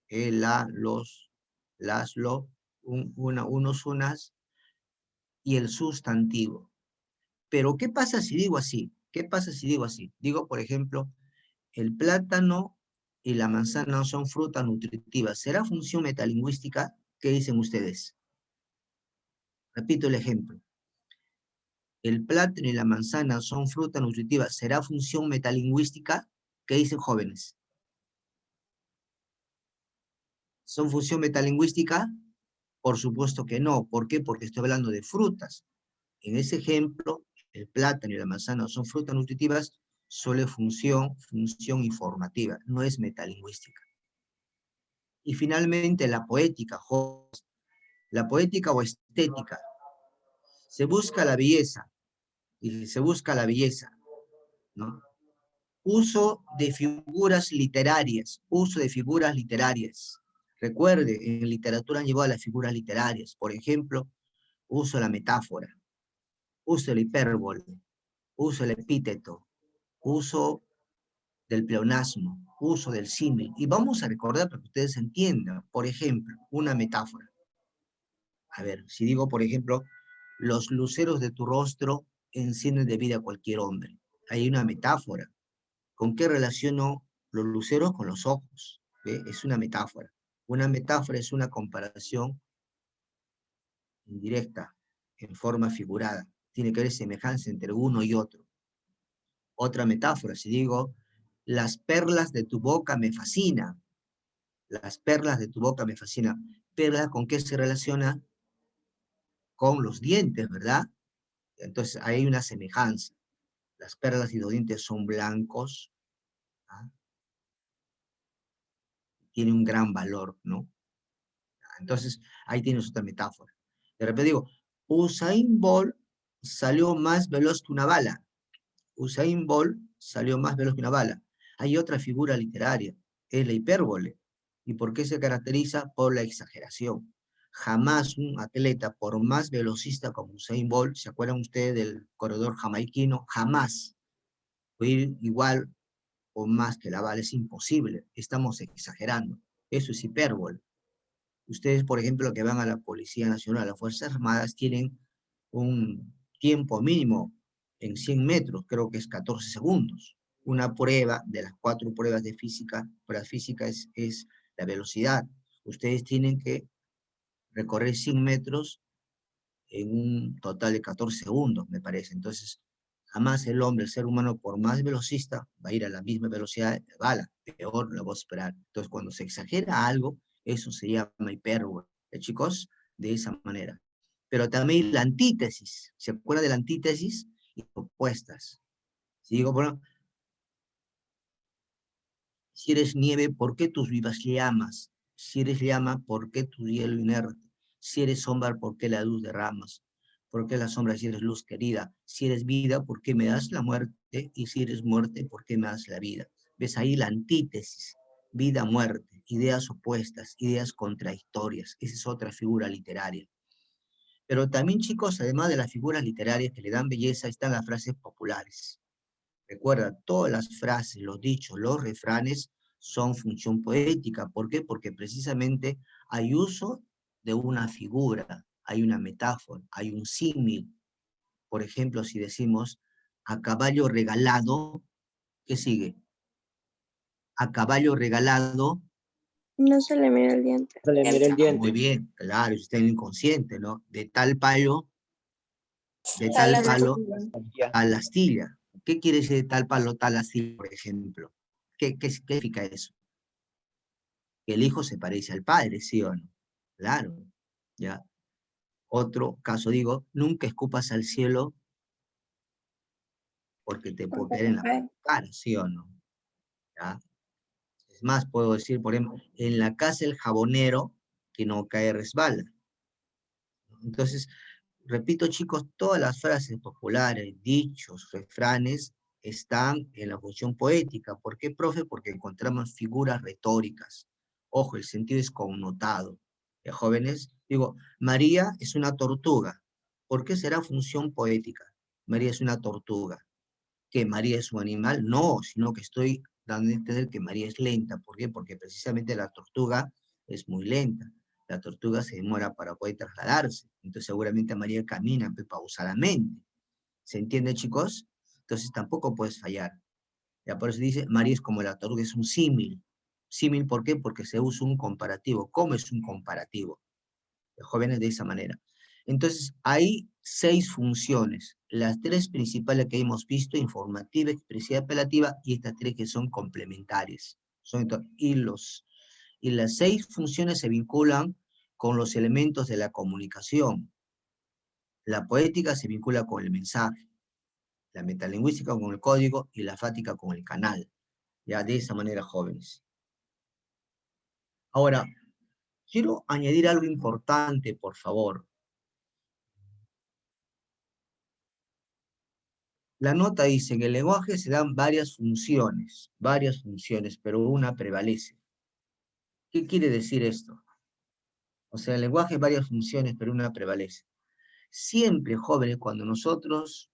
el, la, los, las, lo, unos, unas, y el sustantivo. Pero, ¿qué pasa si digo así? ¿Qué pasa si digo así? Digo, por ejemplo, el plátano y la manzana son frutas nutritivas. ¿Será función metalingüística? ¿Qué dicen ustedes? Repito el ejemplo. El plátano y la manzana son frutas nutritivas. ¿Será función metalingüística? ¿Qué dicen jóvenes? ¿Son función metalingüística? Por supuesto que no. ¿Por qué? Porque estoy hablando de frutas. En ese ejemplo, el plátano y la manzana son frutas nutritivas, solo es función informativa, no es metalingüística. Y finalmente la poética, la poética o estética. Se busca la belleza, y se busca la belleza, ¿no? Uso de figuras literarias, uso de figuras literarias. Recuerde, en literatura han llevado a las figuras literarias. Por ejemplo, uso la metáfora, uso el hipérbole, uso el epíteto, uso del pleonasmo, uso del símil. Y vamos a recordar para que ustedes entiendan, por ejemplo, una metáfora. A ver, si digo, por ejemplo, los luceros de tu rostro encienden de vida a cualquier hombre. Hay una metáfora. ¿Con qué relaciono los luceros? Con los ojos. ¿Ve? Es una metáfora. Una metáfora es una comparación indirecta, en forma figurada. Tiene que haber semejanza entre uno y otro. Otra metáfora, si digo, las perlas de tu boca me fascinan. Las perlas de tu boca me fascinan. ¿Perla con qué se relaciona? Con los dientes, ¿verdad? Entonces hay una semejanza. Las perlas y los dientes son blancos, ¿ah? Tienen un gran valor, ¿no? Entonces ahí tienes otra metáfora. De repente digo, Usain Bolt salió más veloz que una bala. Usain Bolt salió más veloz que una bala. Hay otra figura literaria, es la hipérbole. ¿Y por qué se caracteriza? Por la exageración. Jamás un atleta, por más velocista como Usain Bolt, ¿se acuerdan ustedes del corredor jamaiquino? Jamás puede ir igual o más que la bala, es imposible. Estamos exagerando. Eso es hipérbole. Ustedes, por ejemplo, que van a la Policía Nacional, a las Fuerzas Armadas, tienen un tiempo mínimo en 100 metros, creo que es 14 segundos. Una prueba de las 4 pruebas de física, prueba física es la velocidad. Ustedes tienen que recorrer 100 metros en un total de 14 segundos, me parece. Entonces, jamás el hombre, el ser humano, por más velocista, va a ir a la misma velocidad de bala, peor lo va a esperar. Entonces, cuando se exagera algo, eso se llama hipérbole, chicos, de esa manera. Pero también la antítesis, ¿se acuerda de la antítesis? Y opuestas. Si digo, bueno, si eres nieve, ¿por qué tus vivas llamas? Si eres llama, ¿por qué tu hielo inerte? Si eres sombra, ¿por qué la luz derramas? ¿Por qué la sombra si eres luz querida? Si eres vida, ¿por qué me das la muerte? Y si eres muerte, ¿por qué me das la vida? ¿Ves ahí la antítesis? Vida, muerte, ideas opuestas, ideas contradictorias. Esa es otra figura literaria. Pero también, chicos, además de las figuras literarias que le dan belleza, están las frases populares. Recuerda, todas las frases, los dichos, los refranes son función poética. ¿Por qué? Porque precisamente hay uso de una figura, hay una metáfora, hay un símil. Por ejemplo, si decimos a caballo regalado, ¿qué sigue? A caballo regalado. No se le mira el diente. Se le mira el Muy diente. bien, claro, usted es inconsciente, ¿no? De tal palo, de A tal la palo, astilla. Ya. a la astilla. ¿Qué quiere decir de tal palo, tal astilla, por ejemplo? ¿Qué significa eso? Que el hijo se parece al padre, ¿sí o no? Claro, ¿ya? Otro caso digo, nunca escupas al cielo porque te puede Porque caer te en la cae. cara, ¿sí o no? ¿Ya? Es más, puedo decir, por ejemplo, en la casa el jabonero que no cae resbala. Entonces, repito, chicos, todas las frases populares, dichos, refranes, están en la función poética. ¿Por qué, profe? Porque encontramos figuras retóricas. Ojo, el sentido es connotado. Jóvenes, digo, María es una tortuga. ¿Por qué será función poética? María es una tortuga. ¿Que María es un animal? No, sino que estoy dando a entender que María es lenta. ¿Por qué? Porque precisamente la tortuga es muy lenta. La tortuga se demora para poder trasladarse. Entonces seguramente María camina pausadamente. ¿Se entiende, chicos? Entonces tampoco puedes fallar. Ya por eso dice, María es como la tortuga, es un símil. Símil, ¿por qué? Porque se usa un comparativo. ¿Cómo es un comparativo? Los jóvenes de esa manera. Entonces, hay 6 funciones. Las 3 principales que hemos visto, informativa, expresiva, apelativa, y estas 3 que son complementarias. Y las 6 funciones se vinculan con los elementos de la comunicación. La poética se vincula con el mensaje, la metalingüística con el código y la fática con el canal. Ya de esa manera, jóvenes. Ahora, quiero añadir algo importante, por favor. La nota dice, en el lenguaje se dan varias funciones, pero una prevalece. ¿Qué quiere decir esto? O sea, el lenguaje varias funciones, pero una prevalece. Siempre, jóvenes, cuando nosotros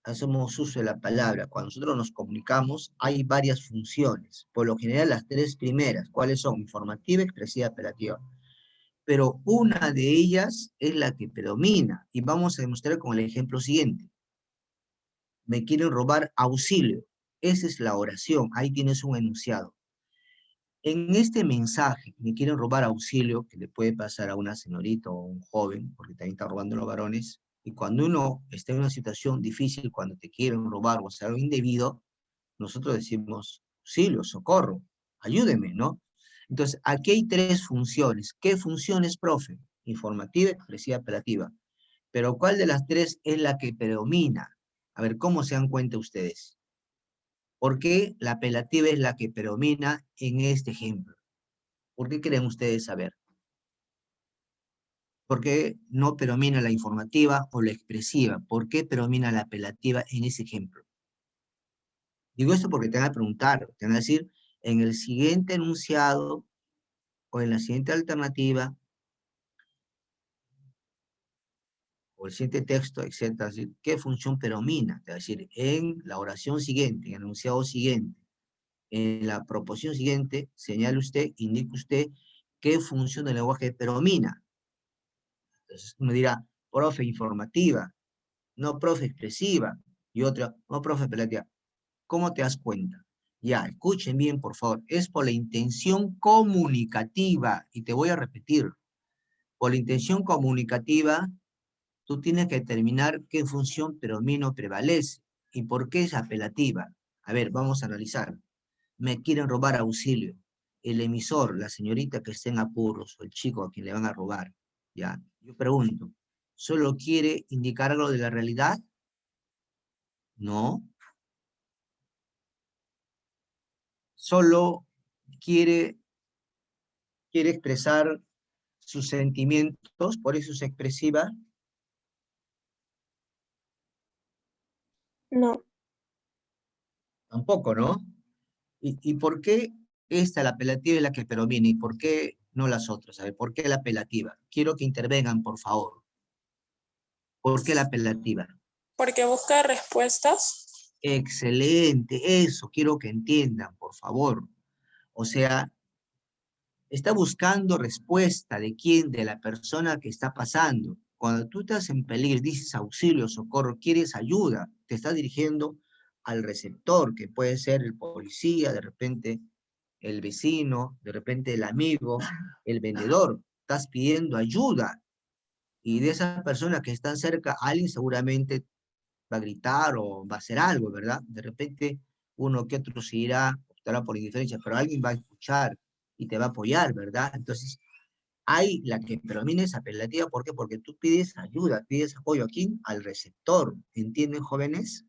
hacemos uso de la palabra, cuando nosotros nos comunicamos, hay varias funciones. Por lo general, las 3 primeras, ¿cuáles son? Informativa, expresiva, apelativa. Pero una de ellas es la que predomina. Y vamos a demostrar con el ejemplo siguiente. Me quieren robar auxilio. Esa es la oración. Ahí tienes un enunciado. En este mensaje, me quieren robar auxilio, que le puede pasar a una señorita o a un joven, porque también están robando los varones, y cuando uno está en una situación difícil, cuando te quieren robar o hacer algo indebido, nosotros decimos, auxilio, socorro, ayúdeme, ¿no? Entonces, aquí hay 3 funciones. ¿Qué funciones, profe? Informativa, expresiva, apelativa. Pero ¿cuál de las 3 es la que predomina? A ver, ¿cómo se dan cuenta ustedes? ¿Por qué la apelativa es la que predomina en este ejemplo? ¿Por qué creen ustedes saber? ¿Por qué no predomina la informativa o la expresiva? ¿Por qué predomina la apelativa en ese ejemplo? Digo esto porque te van a preguntar, te van a decir, en el siguiente enunciado o en la siguiente alternativa o el siguiente texto, etcétera, ¿qué función predomina? Te va a decir, en la oración siguiente, en el enunciado siguiente, en la proposición siguiente, señale usted, indique usted qué función del lenguaje predomina. Entonces uno dirá, profe, informativa, no profe, expresiva, y otra, no profe, apelativa. ¿Cómo te das cuenta? Ya, escuchen bien, por favor. Es por la intención comunicativa, y te voy a repetir. Por la intención comunicativa, tú tienes que determinar qué función predomina o prevalece, y por qué es apelativa. A ver, vamos a analizar. Me quieren robar auxilio. El emisor, la señorita que está en apuros, o el chico a quien le van a robar, ya. Yo pregunto, ¿solo quiere indicar algo de la realidad? No. Solo quiere expresar sus sentimientos, por eso es expresiva. No, Tampoco, ¿no? ¿Y por qué esta, la apelativa, es la que predomina? ¿Y por qué no las otras? A ver, ¿por qué la apelativa? Quiero que intervengan, por favor. ¿Por qué la apelativa? Porque busca respuestas. Excelente, eso quiero que entiendan, por favor. O sea, está buscando respuesta de quién, de la persona que está pasando. Cuando tú estás en peligro, dices auxilio, socorro, quieres ayuda, te estás dirigiendo al receptor, que puede ser el policía, de repente el vecino, de repente el amigo, el vendedor. Estás pidiendo ayuda. Y de esas personas que están cerca, alguien seguramente va a gritar o va a hacer algo, ¿verdad? De repente uno que otro se irá, optará por indiferencia, pero alguien va a escuchar y te va a apoyar, ¿verdad? Entonces, hay la que predomina es apelativa, ¿por qué? Porque tú pides ayuda, pides apoyo aquí al receptor, ¿entienden, jóvenes?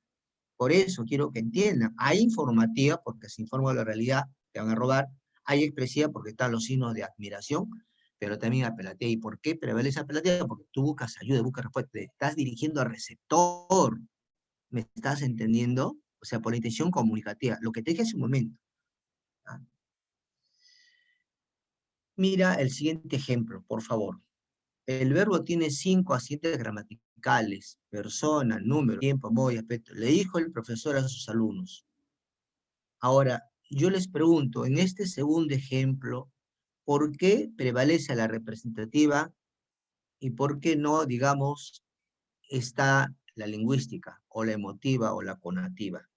Por eso quiero que entiendan. Hay informativa, porque se informa de la realidad, te van a robar. Hay expresiva, porque están los signos de admiración, pero también apelativa. ¿Y por qué prevalece apelativa? Porque tú buscas ayuda, buscas respuesta, te estás dirigiendo al receptor. ¿Me estás entendiendo? o sea, por la intención comunicativa, lo que te dije hace un momento. ¿Ah? Mira el siguiente ejemplo, por favor. El verbo tiene 5 accidentes gramaticales: persona, número, tiempo, modo y aspecto. Le dijo el profesor a sus alumnos. Ahora, yo les pregunto, en este segundo ejemplo, ¿por qué prevalece la representativa y por qué no, digamos, está la lingüística, o la emotiva, o la conativa?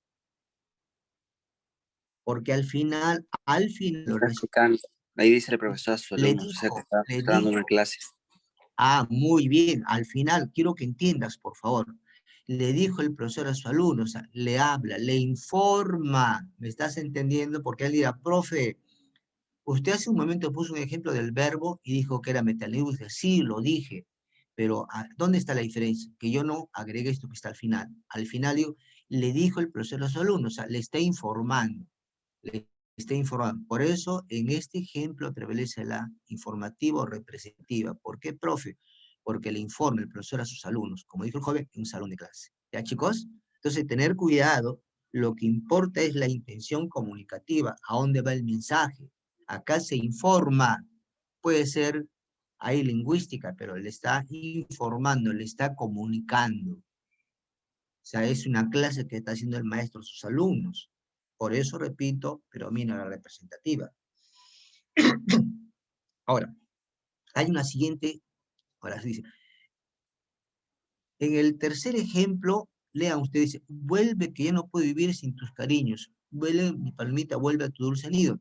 Porque al final, Está explicando. Ahí dice el profesor a sus le alumnos, o sea que dijo, está dando una clase. muy bien, al final, quiero que entiendas, por favor. Le dijo el profesor a su alumno, o sea, le habla, le informa, ¿me estás entendiendo? Porque él dirá, profe, usted hace un momento puso un ejemplo del verbo y dijo que era metalingüística. Sí, lo dije, pero ¿dónde está la diferencia? Que yo no agregué esto que está al final. Al final digo, le dijo el profesor a los alumnos, o sea, le está informando. Le está informando. Por eso, en este ejemplo prevalece la informativa o representativa. ¿Por qué, profe? Porque le informa el profesor a sus alumnos, como dijo el joven, en un salón de clase. ¿Ya, chicos? Entonces, tener cuidado. Lo que importa es la intención comunicativa, a dónde va el mensaje. Acá se informa, puede ser ahí lingüística, pero le está informando, le está comunicando. O sea, es una clase que está haciendo el maestro a sus alumnos. Por eso, repito, predomina la representativa. Ahora, hay una siguiente, ahora se dice, en el tercer ejemplo, lean ustedes, vuelve que ya no puedo vivir sin tus cariños, vuelve mi palmita, vuelve a tu dulce nido.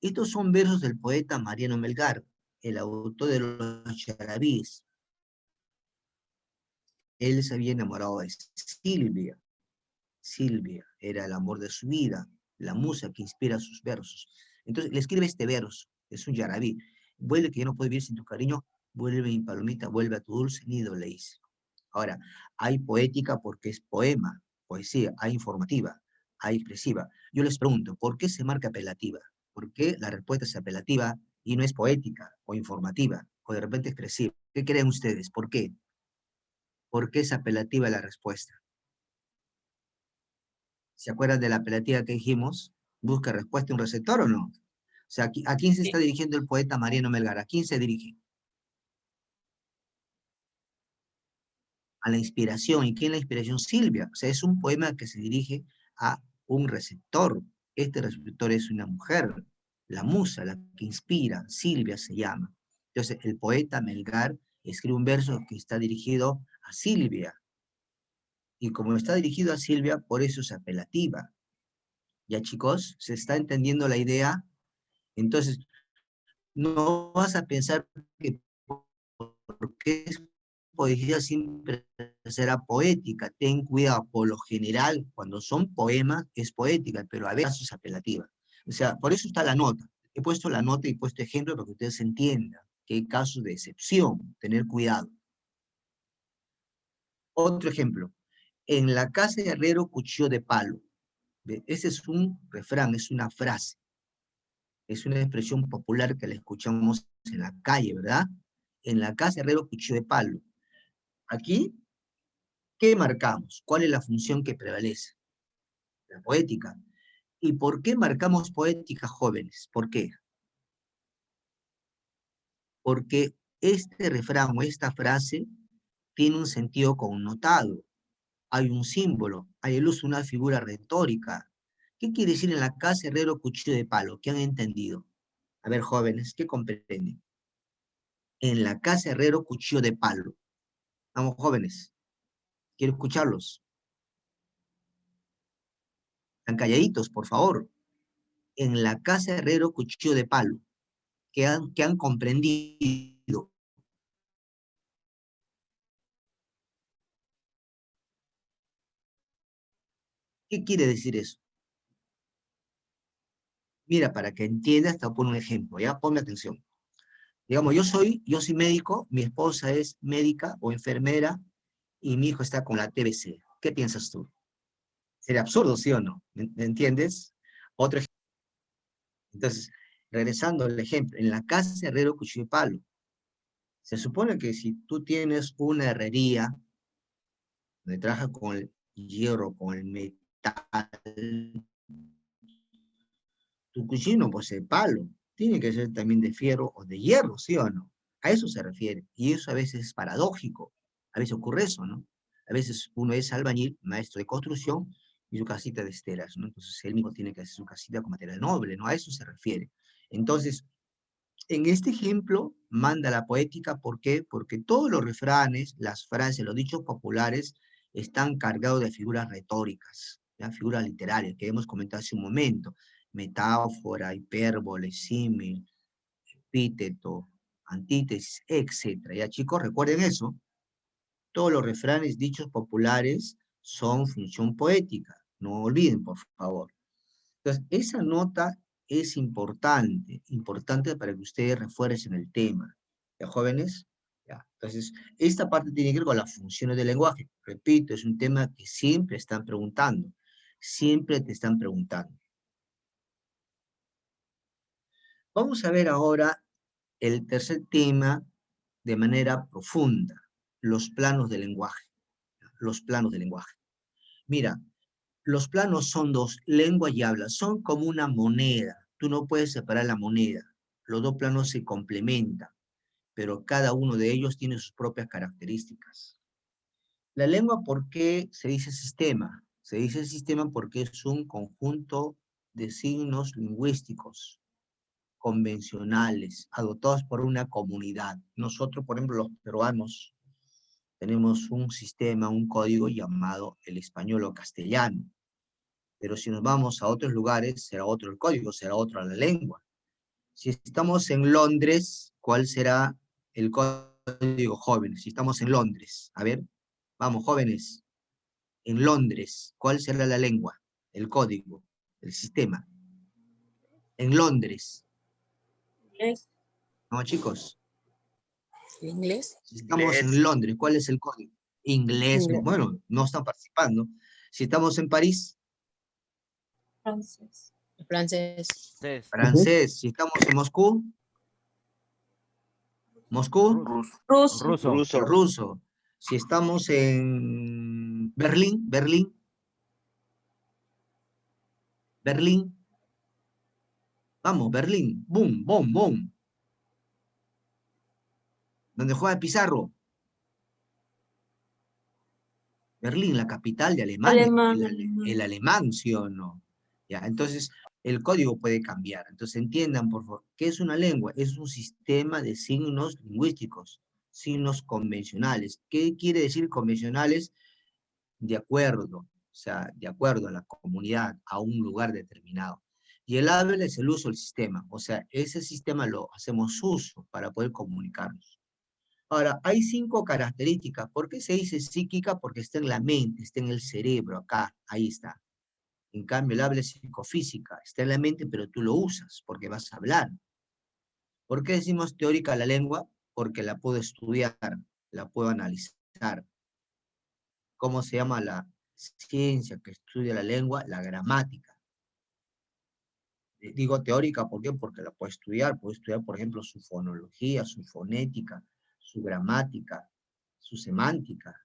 Estos son versos del poeta Mariano Melgar, el autor de los Charabíes. Él se había enamorado de Silvia. Silvia era el amor de su vida, la musa que inspira sus versos. Entonces le escribe este verso, es un yarabí. Vuelve que yo no puedo vivir sin tu cariño, vuelve mi palomita, vuelve a tu dulce nido, le dice. Ahora, hay poética porque es poema, poesía, hay informativa, hay expresiva. Yo les pregunto, ¿por qué se marca apelativa? ¿Por qué la respuesta es apelativa y no es poética o informativa o de repente expresiva? ¿Qué creen ustedes? ¿Por qué? ¿Por qué es apelativa la respuesta? ¿Se acuerdan de la apelativa que dijimos? ¿Busca respuesta un receptor o no? O sea, ¿a quién se está dirigiendo el poeta Mariano Melgar? ¿A quién se dirige? A la inspiración. ¿Y quién es la inspiración? Silvia. O sea, es un poema que se dirige a un receptor. Este receptor es una mujer, la musa, la que inspira, Silvia se llama. Entonces, el poeta Melgar escribe un verso que está dirigido a Silvia. Y como está dirigido a Silvia, por eso es apelativa. ¿Ya, chicos? ¿Se está entendiendo la idea? Entonces, no vas a pensar que porque es poesía siempre será poética. Ten cuidado, por lo general, cuando son poemas, es poética, pero a veces es apelativa. O sea, por eso está la nota. He puesto la nota y he puesto ejemplo para que ustedes entiendan que hay casos de excepción, tener cuidado. Otro ejemplo. En la casa de herrero, cuchillo de palo. Ese es un refrán, es una frase. Es una expresión popular que la escuchamos en la calle, ¿verdad? En la casa herrero, cuchillo de palo. Aquí, ¿qué marcamos? ¿Cuál es la función que prevalece? La poética. ¿Y por qué marcamos poética, jóvenes? ¿Por qué? Porque este refrán o esta frase tiene un sentido connotado. Hay un símbolo, hay el uso de una figura retórica. ¿Qué quiere decir en la casa herrero, cuchillo de palo? ¿Qué han entendido? A ver, jóvenes, ¿qué comprenden? En la casa herrero, cuchillo de palo. Vamos, jóvenes, quiero escucharlos. Están calladitos, por favor. En la casa herrero, cuchillo de palo. Que han comprendido. ¿Qué quiere decir eso? Mira, para que entiendas, te voy a poner un ejemplo, ¿ya? Ponme atención. Digamos, yo soy médico, mi esposa es médica o enfermera, y mi hijo está con la TBC. ¿Qué piensas tú? Sería absurdo, ¿sí o no? ¿Me entiendes? Otro ejemplo. Entonces, regresando al ejemplo, en la casa herrero, cuchillo de palo. Se supone que si tú tienes una herrería, donde trabaja con el hierro, con el metal. Tu cuchillo no posee palo, tiene que ser también de fierro o de hierro, ¿sí o no? A eso se refiere, y eso a veces es paradójico, a veces ocurre eso, ¿no? A veces uno es albañil, maestro de construcción, y su casita de estelas, ¿no? Entonces él mismo tiene que hacer su casita con material noble, ¿no? A eso se refiere. Entonces, en este ejemplo, manda la poética, ¿por qué? Porque todos los refranes, las frases, los dichos populares, están cargados de figuras retóricas, ¿ya? Figuras literarias, que hemos comentado hace un momento, metáfora, hipérbole, símil, epíteto, antítesis, etcétera. Ya chicos, recuerden eso, todos los refranes, dichos populares, son función poética, no olviden, por favor. Entonces, esa nota es importante, importante para que ustedes refuercen el tema. ¿Ya, jóvenes? Ya. Entonces, esta parte tiene que ver con las funciones del lenguaje. Repito, es un tema que siempre están preguntando. Siempre te están preguntando. Vamos a ver ahora el tercer tema de manera profunda. Los planos del lenguaje. Los planos del lenguaje. Mira, los planos son dos, lengua y habla, son como una moneda. Tú no puedes separar la moneda. Los dos planos se complementan, pero cada uno de ellos tiene sus propias características. La lengua, ¿por qué se dice sistema? Se dice sistema porque es un conjunto de signos lingüísticos convencionales, adoptados por una comunidad. Nosotros, por ejemplo, los peruanos, tenemos un sistema, un código llamado el español o castellano. Pero si nos vamos a otros lugares, será otro el código, será otra la lengua. Si estamos en Londres, ¿cuál será el código, jóvenes? Si estamos en Londres, a ver, vamos, jóvenes, en Londres, ¿cuál será la lengua? El código, el sistema. En Londres, ¿Inglés? ¿no, chicos? ¿Inglés? Si estamos en Londres, ¿cuál es el código? Inglés, Inglés. bueno, no están participando. Si estamos en París, Francés. Francés. francés. Si estamos en Moscú, Moscú, Ruso. Ruso. ruso. Si estamos en Berlín, Berlín. Vamos, Berlín. Boom, boom, boom. Donde juega Pizarro. Berlín, la capital de Alemania. Alemán. El alemán, ¿sí o no? Ya, entonces, el código puede cambiar. Entonces, entiendan, por favor, ¿qué es una lengua? Es un sistema de signos lingüísticos, signos convencionales. ¿Qué quiere decir convencionales? De acuerdo, o sea, de acuerdo a la comunidad, a un lugar determinado. Y el habla es el uso del sistema, o sea, ese sistema lo hacemos uso para poder comunicarnos. Ahora, hay 5 características. ¿Por qué se dice psíquica? Porque está en la mente, está en el cerebro, acá, ahí está. En cambio, el habla es psicofísica, está en la mente, pero tú lo usas porque vas a hablar. ¿Por qué decimos teórica la lengua? Porque la puedo estudiar, la puedo analizar. ¿Cómo se llama la ciencia que estudia la lengua? La gramática. Digo teórica, ¿por qué? Porque la puedo estudiar, por ejemplo, su fonología, su fonética, su gramática, su semántica.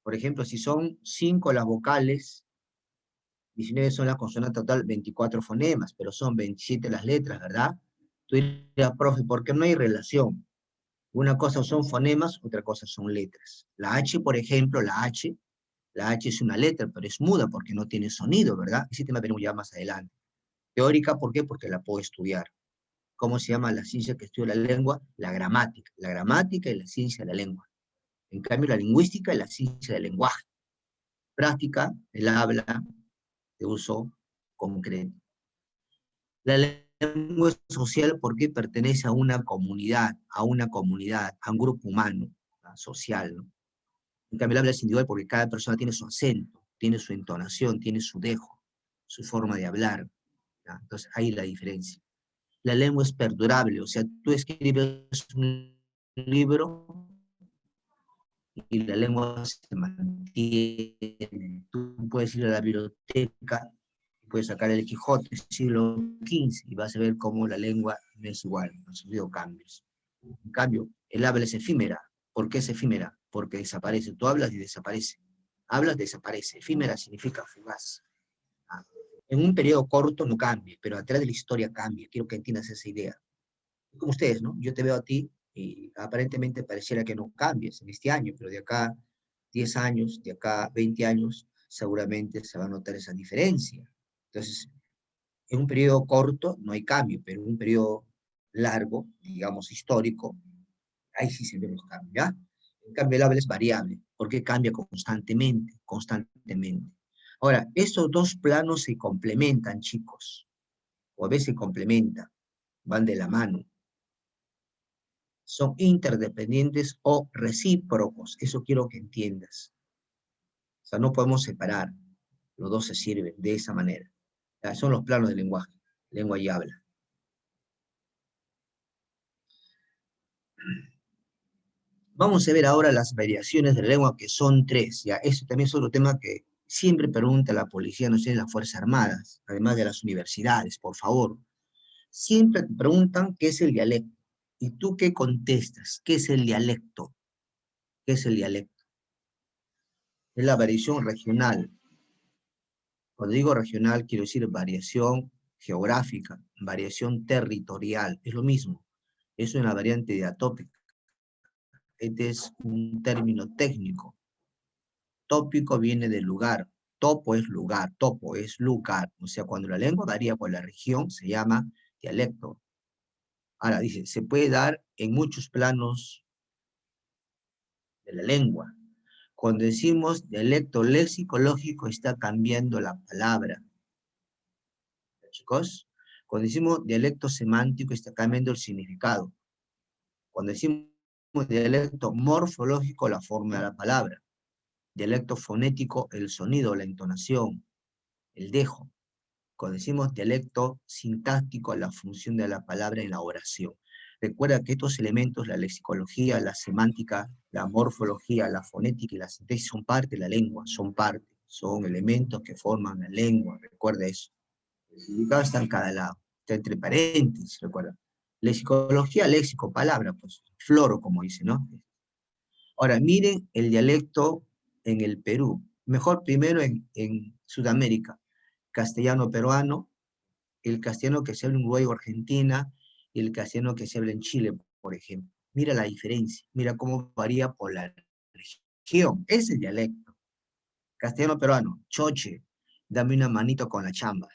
Por ejemplo, si son 5 las vocales, 19 son las consonantes total, 24 fonemas, pero son 27 las letras, ¿verdad? Tú dirías, profe, ¿por qué no hay relación? Una cosa son fonemas, otra cosa son letras. La H, por ejemplo, la H es una letra, pero es muda porque no tiene sonido, ¿verdad? Ese tema veremos ya más adelante. Teórica, ¿por qué? Porque la puedo estudiar. ¿Cómo se llama la ciencia que estudia la lengua? La gramática. La gramática y la ciencia de la lengua. En cambio, la lingüística es la ciencia del lenguaje. Práctica, el habla de uso concreto. La lengua es social porque pertenece a una comunidad, a un grupo humano, social, ¿no? En cambio, el habla es individual porque cada persona tiene su acento, tiene su entonación, tiene su dejo, su forma de hablar, ¿ya? Entonces, ahí la diferencia. La lengua es perdurable, o sea, tú escribes un libro y la lengua se mantiene. Tú puedes ir a la biblioteca, puedes sacar el Quijote, siglo XV, y vas a ver cómo la lengua no es igual, no ha sufrido cambios. En cambio, el habla es efímera. ¿Por qué es efímera? Porque desaparece. Tú hablas y desaparece. Hablas, desaparece. Efímera significa fugaz. En un periodo corto no cambia, pero atrás de la historia cambia. Quiero que entiendas esa idea. Como ustedes, ¿no? Yo te veo a ti y aparentemente pareciera que no cambies en este año, pero de acá 10 años, de acá 20 años, seguramente se va a notar esa diferencia. Entonces, en un periodo corto no hay cambio, pero en un periodo largo, digamos histórico, ahí sí se ven los cambios, ¿ya? En cambio, el habla es variable, porque cambia constantemente, constantemente. Ahora, estos dos planos se complementan, chicos, o a veces se complementan, van de la mano. Son interdependientes o recíprocos, eso quiero que entiendas. O sea, no podemos separar, los dos se sirven de esa manera. Ya, son los planos del lenguaje, lengua y habla. Vamos a ver ahora las variaciones de la lengua, que son 3, ya. Eso también es otro tema que siempre pregunta la policía, no sé, las Fuerzas Armadas, además de las universidades, por favor. Siempre te preguntan qué es el dialecto. ¿Y tú qué contestas? ¿Qué es el dialecto? ¿Qué es el dialecto? Es la variación regional. Cuando digo regional, quiero decir variación geográfica, variación territorial, es lo mismo. Eso es una variante diatópica. Este es un término técnico. Tópico viene del lugar. Topo es lugar, topo es lugar. O sea, cuando la lengua varía por la región, se llama dialecto. Ahora, dice, se puede dar en muchos planos de la lengua. Cuando decimos dialecto lexicológico, está cambiando la palabra. Chicos, cuando decimos dialecto semántico, está cambiando el significado. Cuando decimos dialecto morfológico, la forma de la palabra. Dialecto fonético, el sonido, la entonación, el dejo. Cuando decimos dialecto sintáctico, la función de la palabra en la oración. Recuerda que estos elementos, la lexicología, la semántica, la morfología, la fonética y la sintaxis son parte de la lengua, son elementos que forman la lengua, recuerda eso. El significado está en cada lado, está entre paréntesis, recuerda. Lexicología, léxico, palabra, pues, floro, como dice, ¿no? Ahora, miren el dialecto en el Perú, mejor primero en Sudamérica, castellano peruano, el castellano que se habla en Uruguay o Argentina, y el castellano que se habla en Chile, por ejemplo. Mira la diferencia, mira cómo varía por la región, ese es el dialecto. Castellano peruano, choche, dame una manito con la chamba.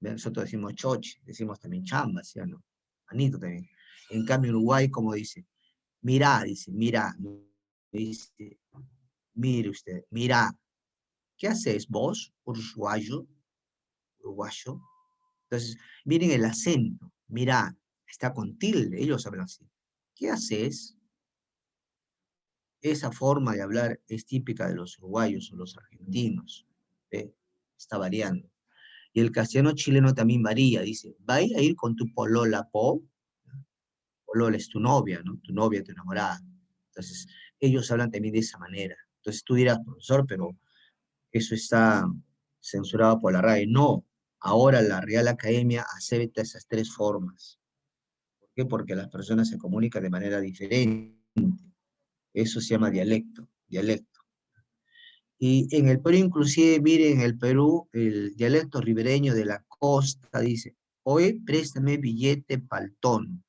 Nosotros decimos choche, decimos también chamba, ¿sí o no? Manito también. En cambio, en Uruguay, como dice, mirá, dice, mirá, no dice, mire usted, mirá, ¿qué haces vos, uruguayo? Uruguayo. Entonces, miren el acento, mirá, está con tilde, ellos hablan así. ¿Qué haces? Esa forma de hablar es típica de los uruguayos o los argentinos. ¿Ve? Está variando. Y el castellano chileno también varía, dice, ¿va a ir con tu polola, po? Polola es tu novia, ¿no? Tu novia, tu enamorada. Entonces, ellos hablan también de esa manera. Entonces tú dirás, profesor, pero eso está censurado por la RAE. No, ahora la Real Academia acepta esas 3 formas. ¿Por qué? Porque las personas se comunican de manera diferente. Eso se llama dialecto, dialecto. Y en el Perú, inclusive, miren, en el Perú, el dialecto ribereño de la costa dice, hoy préstame billete paltón.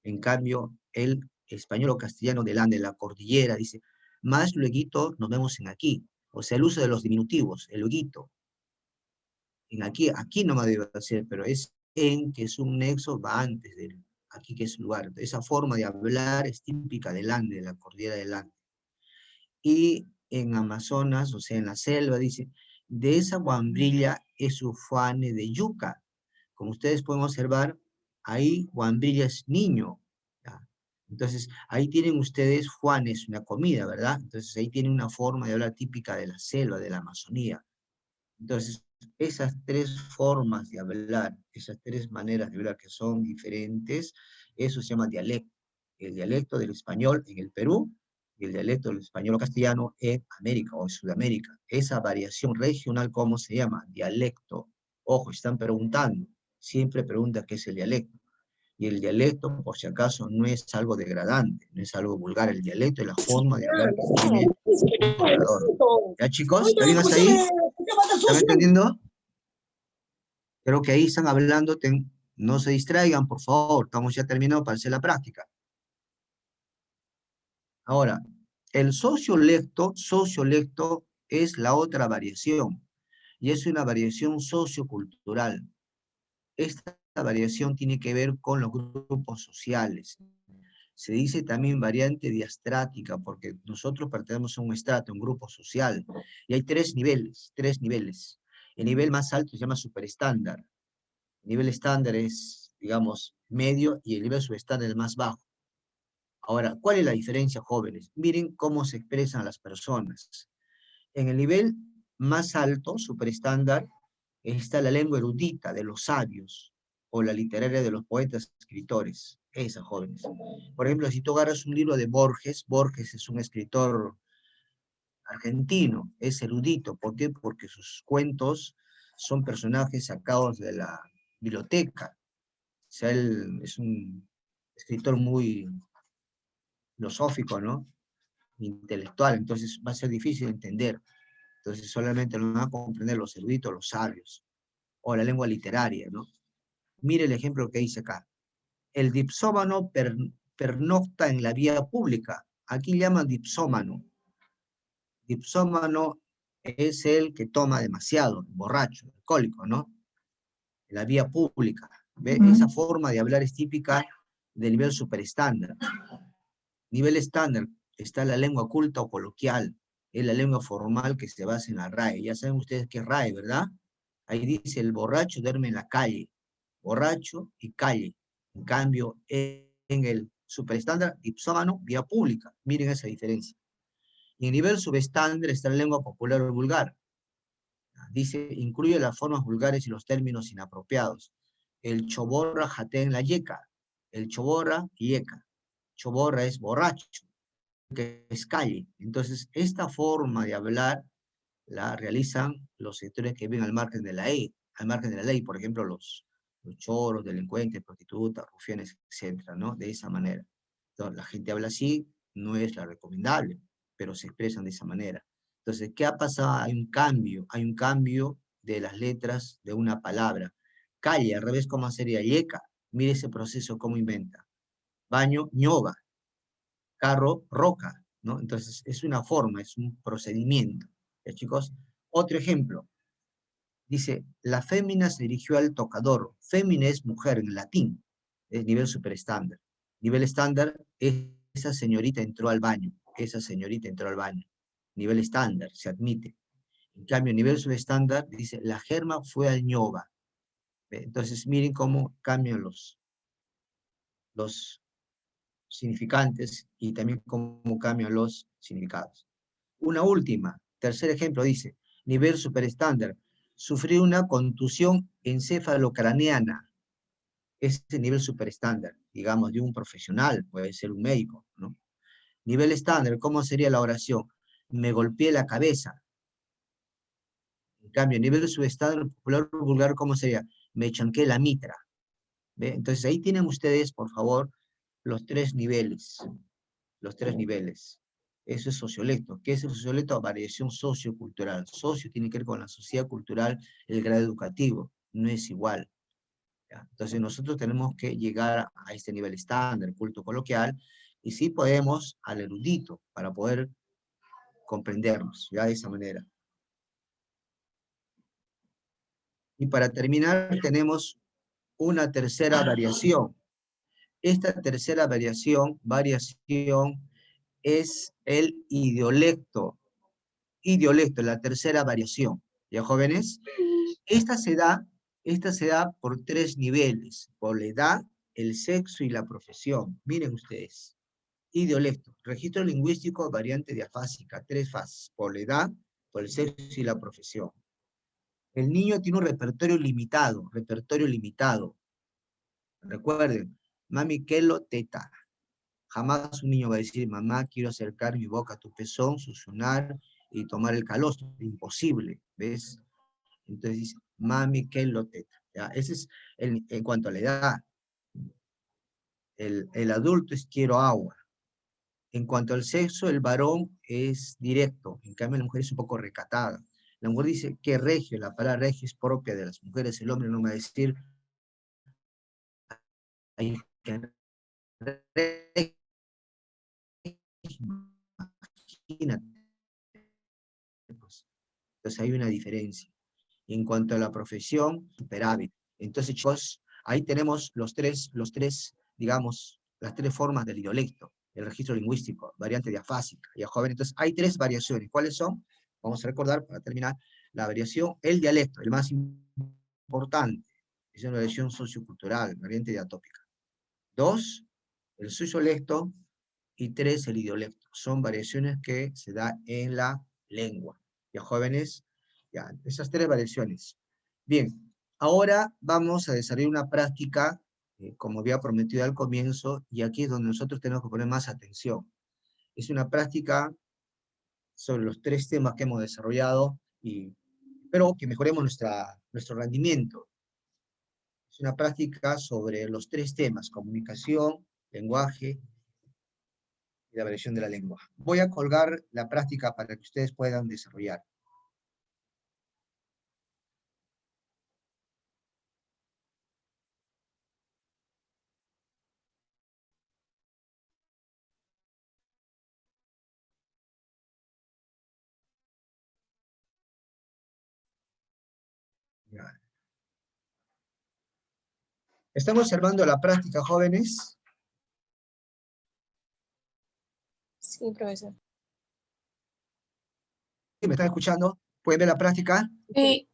En cambio, el español o castellano del Ande, de la cordillera, dice, más lueguito nos vemos en aquí. O sea, el uso de los diminutivos, el lueguito. En aquí no me debe ser, pero es en, que es un nexo, va antes del aquí, que es lugar. Esa forma de hablar es típica del Ande, de la cordillera del Ande. Y en Amazonas, o sea, en la selva, dice, de esa guambrilla es ufane de yuca. Como ustedes pueden observar, ahí guambrilla es niño. ¿Ya? Entonces, ahí tienen ustedes, Juan es una comida, ¿verdad? Entonces, ahí tienen una forma de hablar típica de la selva, de la Amazonía. Entonces, esas 3 formas de hablar, esas 3 maneras de hablar que son diferentes, eso se llama dialecto. El dialecto del español en el Perú y el dialecto del español o castellano en América o en Sudamérica. Esa variación regional, ¿cómo se llama? Dialecto. Ojo, están preguntando. Siempre pregunta qué es el dialecto. Y el dialecto, por si acaso, no es algo degradante, no es algo vulgar. El dialecto es la forma de hablar que tiene un hablador. ¿Ya, chicos? ¿Está bien hasta ahí? ¿Están entendiendo? Creo que ahí están hablando, no se distraigan, por favor, estamos ya terminando para hacer la práctica. Ahora, el sociolecto es la otra variación, y es una variación sociocultural. Esta variación tiene que ver con los grupos sociales. Se dice también variante diastrática, porque nosotros pertenecemos a un estrato, un grupo social, y hay tres niveles. El nivel más alto se llama superestándar. El nivel estándar es, digamos, medio, y el nivel subestándar es el más bajo. Ahora, ¿cuál es la diferencia, jóvenes? Miren cómo se expresan las personas. En el nivel más alto, superestándar, está la lengua erudita de los sabios, o la literaria de los poetas escritores, esas jóvenes. Por ejemplo, si tú agarras un libro de Borges, Borges es un escritor argentino, es erudito. ¿Por qué? Porque sus cuentos son personajes sacados de la biblioteca. O sea, él es un escritor muy filosófico, ¿no? Intelectual, entonces va a ser difícil de entender. Entonces solamente lo van a comprender los eruditos, los sabios, o la lengua literaria, ¿no? Mire el ejemplo que dice acá. El dipsómano pernocta en la vía pública. Aquí llaman dipsómano. Dipsómano es el que toma demasiado, borracho, alcohólico, ¿no? En la vía pública. ¿Ve? Esa forma de hablar es típica del nivel superestándar. Nivel estándar está la lengua culta o coloquial. Es la lengua formal que se basa en la RAE. Ya saben ustedes qué es RAE, ¿verdad? Ahí dice, el borracho duerme en la calle. Borracho y calle. En cambio, en el superestándar, dipsómano, vía pública. Miren esa diferencia. Y en nivel subestándar está la lengua popular o vulgar. Dice, incluye las formas vulgares y los términos inapropiados. El choborra jatea en la yeca. El choborra, yeca. Choborra es borracho, que es calle. Entonces, esta forma de hablar la realizan los sectores que viven al margen de la ley, por ejemplo, los choros, delincuentes, prostitutas, rufianes, etcétera, ¿no? De esa manera. Entonces, la gente habla así, no es la recomendable, pero se expresan de esa manera. Entonces, ¿qué ha pasado? Hay un cambio de las letras de una palabra. Calle, al revés, ¿cómo sería? Yeca, mire ese proceso, cómo inventa. Baño, ñoga. Carro, roca, ¿no? Entonces, es una forma, es un procedimiento. ¿Ya, chicos? Otro ejemplo. Dice, la fémina se dirigió al tocador. Fémina es mujer en latín. Es nivel superestándar. Nivel estándar, esa señorita entró al baño. Esa señorita entró al baño. Nivel estándar, se admite. En cambio, nivel subestándar, dice, la germa fue al ñoga. Entonces, miren cómo cambian los significantes y también cómo cambian los significados. Una última, tercer ejemplo dice, nivel superestándar, sufrió una contusión encefalocraneana. Ese nivel superestándar, digamos, de un profesional, puede ser un médico, ¿no? Nivel estándar, ¿cómo sería la oración? Me golpeé la cabeza. En cambio, nivel subestándar, popular vulgar, ¿cómo sería? Me chanqué la mitra. ¿Ve? Entonces ahí tienen ustedes, por favor, los tres niveles. Los tres niveles. Eso es sociolecto. ¿Qué es el sociolecto? Variación sociocultural. Socio tiene que ver con la sociedad cultural, el grado educativo. No es igual. ¿Ya? Entonces nosotros tenemos que llegar a este nivel estándar, culto coloquial, y sí podemos al erudito para poder comprendernos, ya de esa manera. Y para terminar tenemos una tercera variación. Esta tercera variación es el idiolecto. Idiolecto, la tercera variación. ¿Ya, jóvenes? Esta se da por tres niveles, por la edad, el sexo y la profesión. Miren ustedes. Idiolecto, registro lingüístico, variante diafásica, tres fases, por la edad, por el sexo y la profesión. El niño tiene un repertorio limitado. Recuerden, mami, kelo, teta. Jamás un niño va a decir, mamá, quiero acercar mi boca a tu pezón, succionar y tomar el calostro. Imposible, ¿ves? Entonces dice, mami, kelo, teta. ¿Ya? Ese es en cuanto a la edad. El adulto es quiero agua. En cuanto al sexo, el varón es directo. En cambio, la mujer es un poco recatada. La mujer dice que regio, la palabra regio es propia de las mujeres, el hombre no va a decir, hay que imagínate, pues. Entonces hay una diferencia. En cuanto a la profesión, superávit. Entonces, chicos, ahí tenemos los tres, digamos, las tres formas del idiolecto, el registro lingüístico, variante diafásica y a joven. Entonces, hay tres variaciones. ¿Cuáles son? Vamos a recordar, para terminar, la variación, el dialecto, el más importante, es una variación sociocultural, variante diatópica. 2, el sociolecto, y 3, el idiolecto. Son variaciones que se dan en la lengua. Ya jóvenes, ya, esas tres variaciones. Bien, ahora vamos a desarrollar una práctica, como había prometido al comienzo, y aquí es donde nosotros tenemos que poner más atención. Es una práctica sobre los tres temas que hemos desarrollado, pero que mejoremos nuestro rendimiento. Es una práctica sobre los tres temas: comunicación, lenguaje y la variación de la lengua. Voy a colgar la práctica para que ustedes puedan desarrollar. Ya. ¿Están observando la práctica, jóvenes? Sí, profesor. ¿Me están escuchando? ¿Pueden ver la práctica? Sí.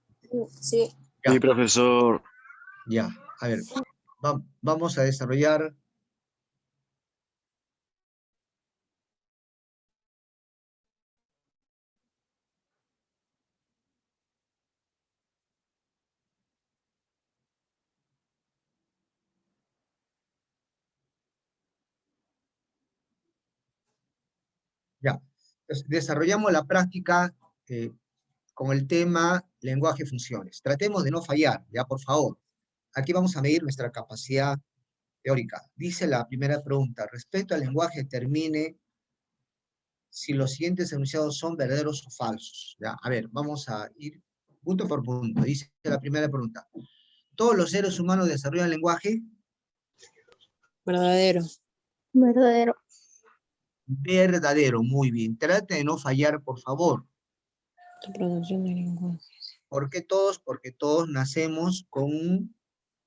Sí. Ya. Sí, profesor. Ya, a ver, vamos a desarrollar. Ya, entonces, desarrollamos la práctica con el tema lenguaje y funciones. Tratemos de no fallar, ya, por favor. Aquí vamos a medir nuestra capacidad teórica. Dice la primera pregunta: respecto al lenguaje, determine si los siguientes enunciados son verdaderos o falsos. Ya, a ver, vamos a ir punto por punto. Dice la primera pregunta: ¿todos los seres humanos desarrollan lenguaje? Verdadero. Verdadero. Verdadero, muy bien. Trate de no fallar, por favor. La producción de lenguaje. ¿Por qué todos? Porque todos nacemos con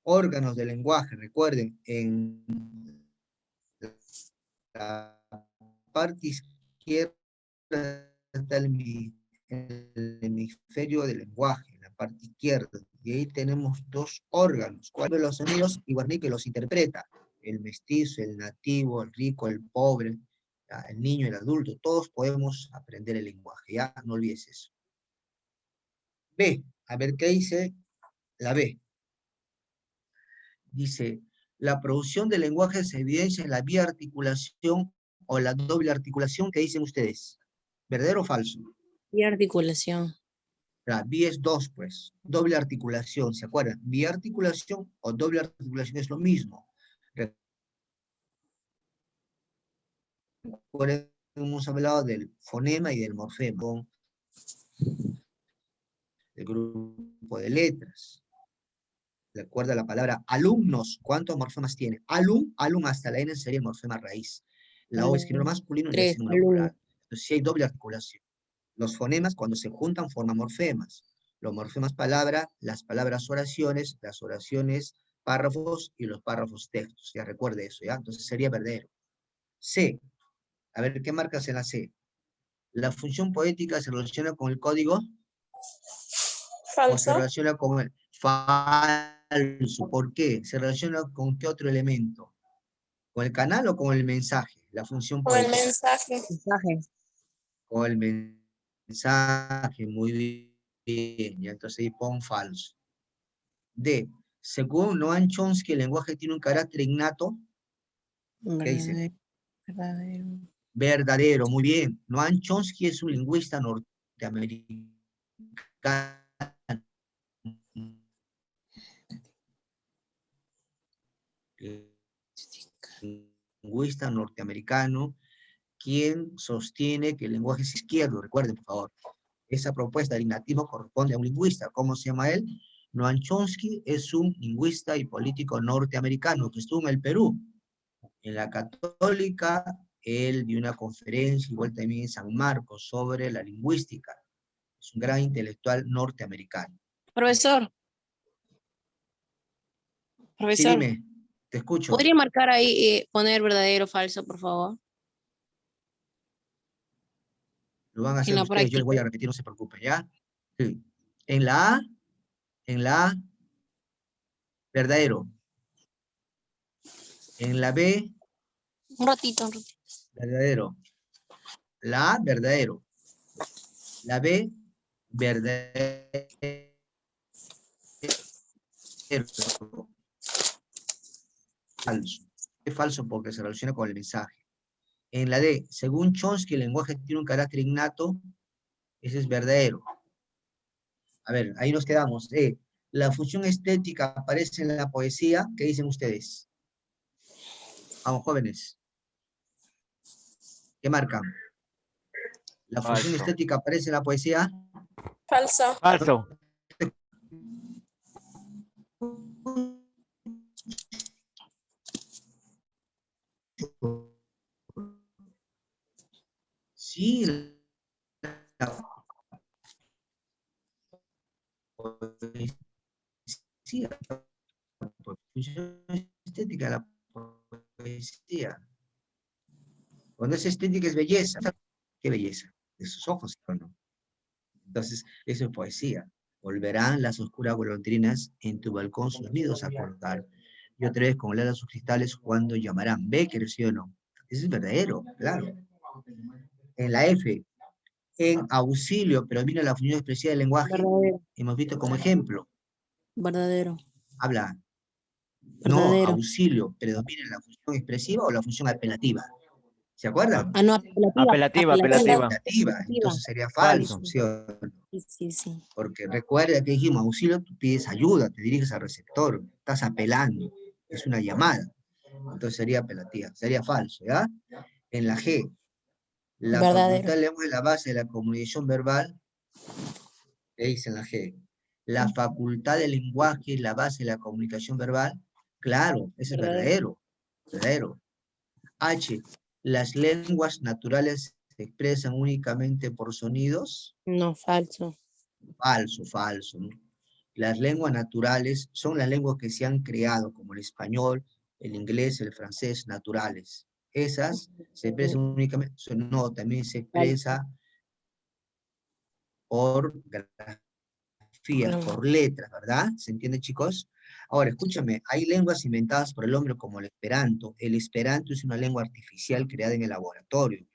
órganos de lenguaje. Recuerden, en la parte izquierda está el hemisferio del lenguaje, en la parte izquierda. Y ahí tenemos dos órganos. ¿Cuáles son los sonidos? Y Wernicke los interpreta. El mestizo, el nativo, el rico, el pobre, ya, el niño, el adulto. Todos podemos aprender el lenguaje. Ya, no olvides eso. B. A ver qué dice la B. Dice: la producción de lenguaje se evidencia en la biarticulación o la doble articulación. ¿Qué dicen ustedes? ¿Verdadero o falso? Y articulación. La bi es dos, pues. Doble articulación, ¿se acuerdan? Biarticulación o doble articulación es lo mismo. Recuerden, hemos hablado del fonema y del morfema, del grupo de letras. Recuerda la palabra alumnos. ¿Cuántos morfemas tiene? Alum hasta la N sería el morfema raíz. La O es género masculino y la 3. S singular Alumno. plural. Entonces sí hay doble articulación. Los fonemas, cuando se juntan, forman morfemas. Los morfemas palabra, las palabras oraciones, las oraciones párrafos y los párrafos textos. Ya recuerde eso, ¿ya? Entonces sería verdadero. C. A ver, ¿qué marcas en la C? ¿La función poética se relaciona con el código? ¿O se relaciona con el falso? ¿Por qué? ¿Se relaciona con qué otro elemento? ¿Con el canal o con el mensaje? La función poética. Mensaje. Con el mensaje, muy bien. Ya, entonces ahí pon falso. D. Según Noam Chomsky, el lenguaje tiene un carácter innato. ¿Qué dice? Verdadero. Verdadero, muy bien. Noam Chomsky es un lingüista norteamericano. Lingüista norteamericano, quien sostiene que el lenguaje es izquierdo. Recuerden, por favor. Esa propuesta de lignatismo corresponde a un lingüista. ¿Cómo se llama él? Noam Chomsky es un lingüista y político norteamericano que estuvo en el Perú. En la Católica, él dio una conferencia, igual también en San Marcos, sobre la lingüística. Es un gran intelectual norteamericano. Profesor, Sí, profesor, dime, te escucho. ¿podría marcar ahí, poner verdadero o falso, por favor? Lo van a En hacer la ustedes, yo les voy práctica. a repetir, no se preocupen, ¿ya? Sí. En la A, verdadero. En la B, Un ratito, un ratito. verdadero. La A, verdadero. La B, verdadero. Falso. Es falso porque se relaciona con el mensaje. En la D, según Chomsky, el lenguaje tiene un carácter innato. Ese es verdadero. A ver, ahí nos quedamos. La función estética aparece en la poesía. ¿Qué dicen ustedes? Vamos, jóvenes. ¿Qué marcan? La función Falso. estética aparece en la poesía. Falso. Falso. Sí, la poesía, la función estética de la poesía. Cuando es estética es belleza. ¿Qué belleza? De sus ojos, ¿no? Entonces, eso es poesía. Volverán las oscuras golondrinas en tu balcón sus nidos a cortar. Y otra vez, como leer sus cristales, cuando llamarán. Becker, ¿sí o no? Eso es verdadero, claro. En la F, en auxilio, pero mira la función expresiva del lenguaje, Verdadero, hemos visto como ejemplo. verdadero, Habla, no verdadero. auxilio, predomina la función expresiva o la función apelativa. ¿Se acuerdan? Ah, no, apelativa, Apelativa, apelativa. apelativa. Apelativa, Apelativa. entonces sería falso, Falso. ¿sí o no? Sí, sí, sí. Porque recuerda que dijimos, auxilio, tú pides ayuda, te diriges al receptor, estás apelando, es una llamada. Entonces sería apelativa, sería falso, ¿ya? En la G, la Verdadero. facultad de lengua es la base de la comunicación verbal. ¿Qué dice en la G? La facultad del lenguaje es la base de la comunicación verbal. Claro, eso es Verdadero. verdadero, verdadero. H, las lenguas naturales se expresan únicamente por sonidos. No, falso. Falso, falso, ¿no? Las lenguas naturales son las lenguas que se han creado, como el español, el inglés, el francés, naturales. Esas se expresan únicamente, no, también se Falso. expresa por grafías, Claro. por letras, ¿verdad? ¿Se entiende, chicos? Ahora, escúchame, hay lenguas inventadas por el hombre como el Esperanto. El Esperanto es una lengua artificial creada en el laboratorio.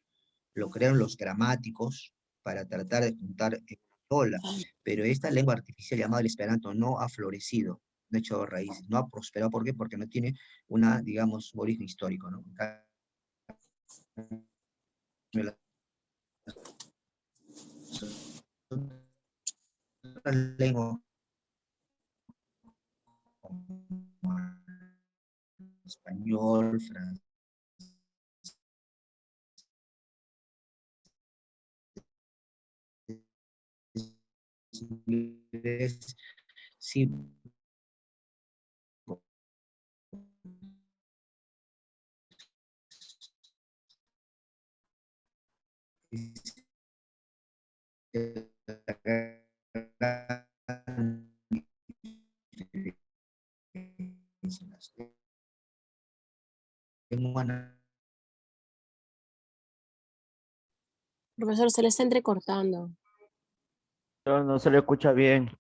Lo crearon los gramáticos para tratar de juntar en una sola, pero esta lengua artificial llamada el Esperanto no ha florecido, no ha echado raíces, no ha prosperado. ¿Por qué? Porque no tiene una, digamos, un origen histórico, ¿no? Las lenguas como español, francés, inglés, sí, Profesor, se le está entrecortando. No se le escucha bien.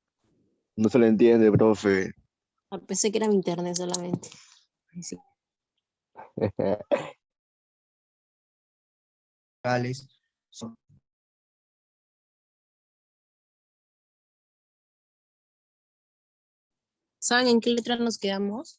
No se le entiende, profe. Ah, pensé que era mi internet solamente. Ay, sí. son ¿Saben en qué letra nos quedamos?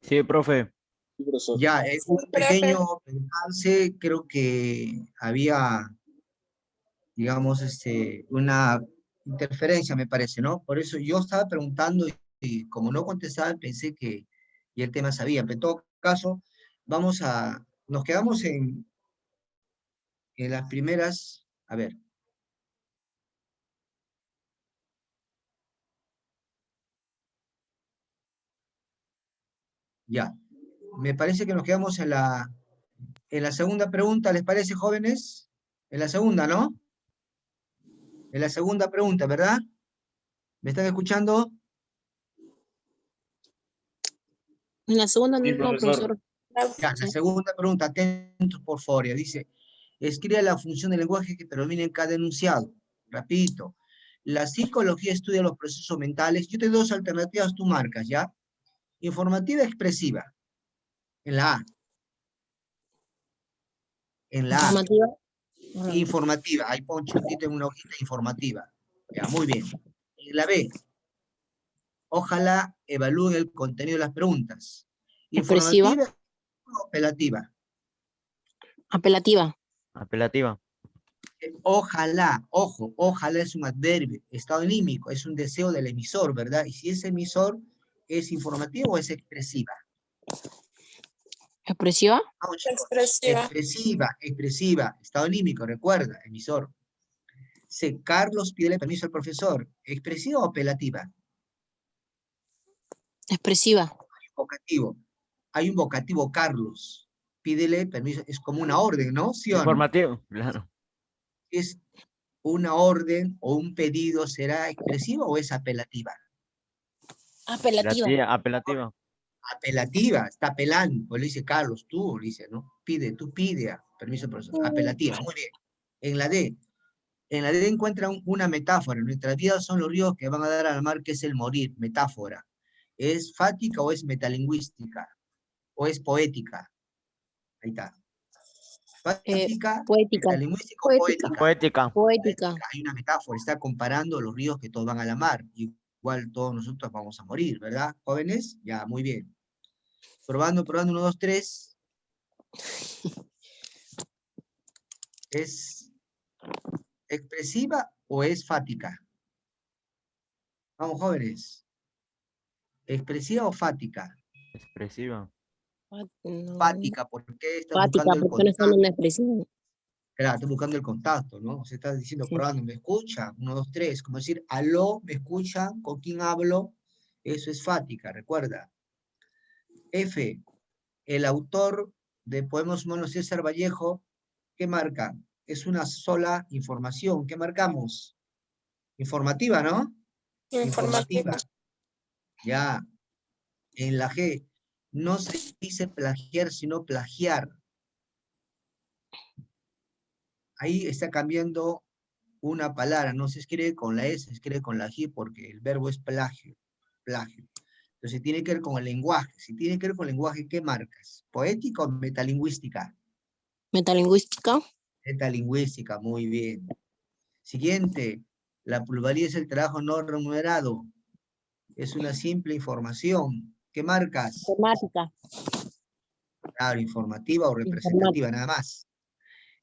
Sí, profe. Ya, un profe. pequeño percance, creo que había, digamos, una interferencia, me parece, ¿no? Por eso yo estaba preguntando y como no contestaba, pensé que y el tema sabía. Pero en todo caso, nos quedamos en las primeras, a ver, ya. Me parece que nos quedamos en la segunda pregunta, ¿les parece, jóvenes? En la segunda, ¿no? En la segunda pregunta, ¿verdad? ¿Me están escuchando? En la segunda Sí, no, profesor. profesor. Ya, la Sí. segunda pregunta, atentos por favor, dice, escribe la función del lenguaje que predomina en cada enunciado. Repito, la psicología estudia los procesos mentales. Yo te doy dos alternativas, tú marcas, ¿ya? Informativa expresiva, en la A. En la A. Informativa. Informativa, ahí pon chiquitito en una hojita informativa. Ya, muy bien. En la B, ojalá evalúen el contenido de las preguntas. Expresiva. Informativa o apelativa. Apelativa. Apelativa. Ojalá, ojo, ojalá es un adverbio, estado anímico, es un deseo del emisor, ¿verdad? Y si ese emisor es informativo o es expresiva. Expresiva. Vamos, chicos. Expresiva. Expresiva, estado anímico, recuerda, emisor. C. Carlos pide permiso al profesor. ¿Expresiva o apelativa? Expresiva. Vocativo. Hay un vocativo, Carlos. Pídele permiso, es como una orden, ¿no? ¿Sí o no? Informativo. Claro. ¿Es una orden o un pedido, será expresiva o es apelativa? Apelativa. Apelativa. Apelativa, está apelando, pues le dice Carlos, tú, le dice, ¿no? Pide, tú pide permiso al profesor. Apelativa, muy bien. En la D encuentra una metáfora. Nuestras vidas son los ríos que van a dar al mar, que es el morir, metáfora. ¿Es fática o es metalingüística? ¿O es poética? Ahí está. Fática, Poética. metalingüística o Poética. poética. Poética. Poética. Hay una metáfora, está comparando los ríos que todos van a la mar. Igual todos nosotros vamos a morir, ¿verdad? Jóvenes, ya, muy bien. Probando, 1, 2, 3. ¿Es expresiva o es fática? Vamos, jóvenes. ¿Expresiva o fática? Expresiva. No. Fática, ¿por qué estás Fática, buscando el porque no están en contacto? una expresión. Claro, estás buscando el contacto, ¿no? Se está diciendo, Sí. probando, ¿me escucha? 1, 2, 3. Como decir, aló, ¿me escuchan? ¿Con quién hablo? Eso es fática, recuerda. F. El autor de Poemas Humanos, César Vallejo, ¿qué marca? Es una sola información. ¿Qué marcamos? Informativa, ¿no? Informativa. Ya. En la G, no se dice plagiar, sino plagiar. Ahí está cambiando una palabra, no se escribe con la S, se escribe con la G, porque el verbo es plagio, plagio. Entonces tiene que ver con el lenguaje. Si tiene que ver con el lenguaje, ¿qué marcas? ¿Poética o metalingüística? Metalingüística. Metalingüística, muy bien. Siguiente, la plusvalía es el trabajo no remunerado. Es una simple información. ¿Qué marcas? Temática. Claro, informativa o Informática. representativa, nada más.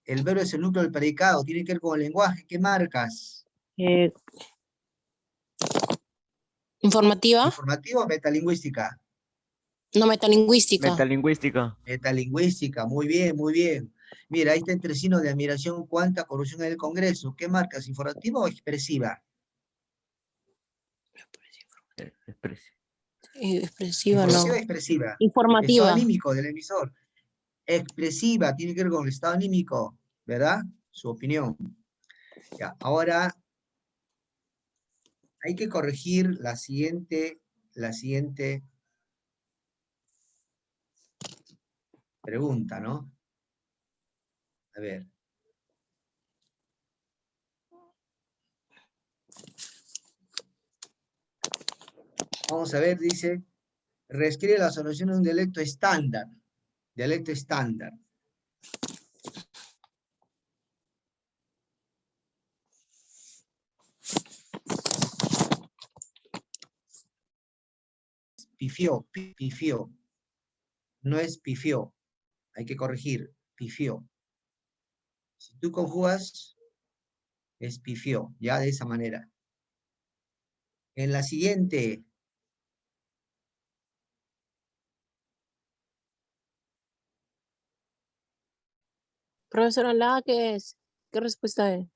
El verbo es el núcleo del predicado, tiene que ver con el lenguaje. ¿Qué marcas? Informativa. ¿Informativa o metalingüística? No, metalingüística. Metalingüística. Metalingüística, muy bien, muy bien. Mira, ahí está entre signos de admiración, cuánta corrupción en el Congreso. ¿Qué marcas? ¿Informativa o expresiva? Expresiva. Expresiva, no. ¿Informativa o expresiva? Estado Informativa. anímico del emisor. Expresiva, tiene que ver con el estado anímico, ¿verdad? Su opinión. Ya, ahora hay que corregir la siguiente pregunta, ¿no? A ver. Vamos a ver, dice, reescribe la solución de un dialecto estándar. Dialecto estándar. Pifió. no es pifió. Hay que corregir, pifió. Si tú conjugas, es pifió, ya de esa manera. En la siguiente, Profesora, ¿la A qué es? ¿Qué respuesta es?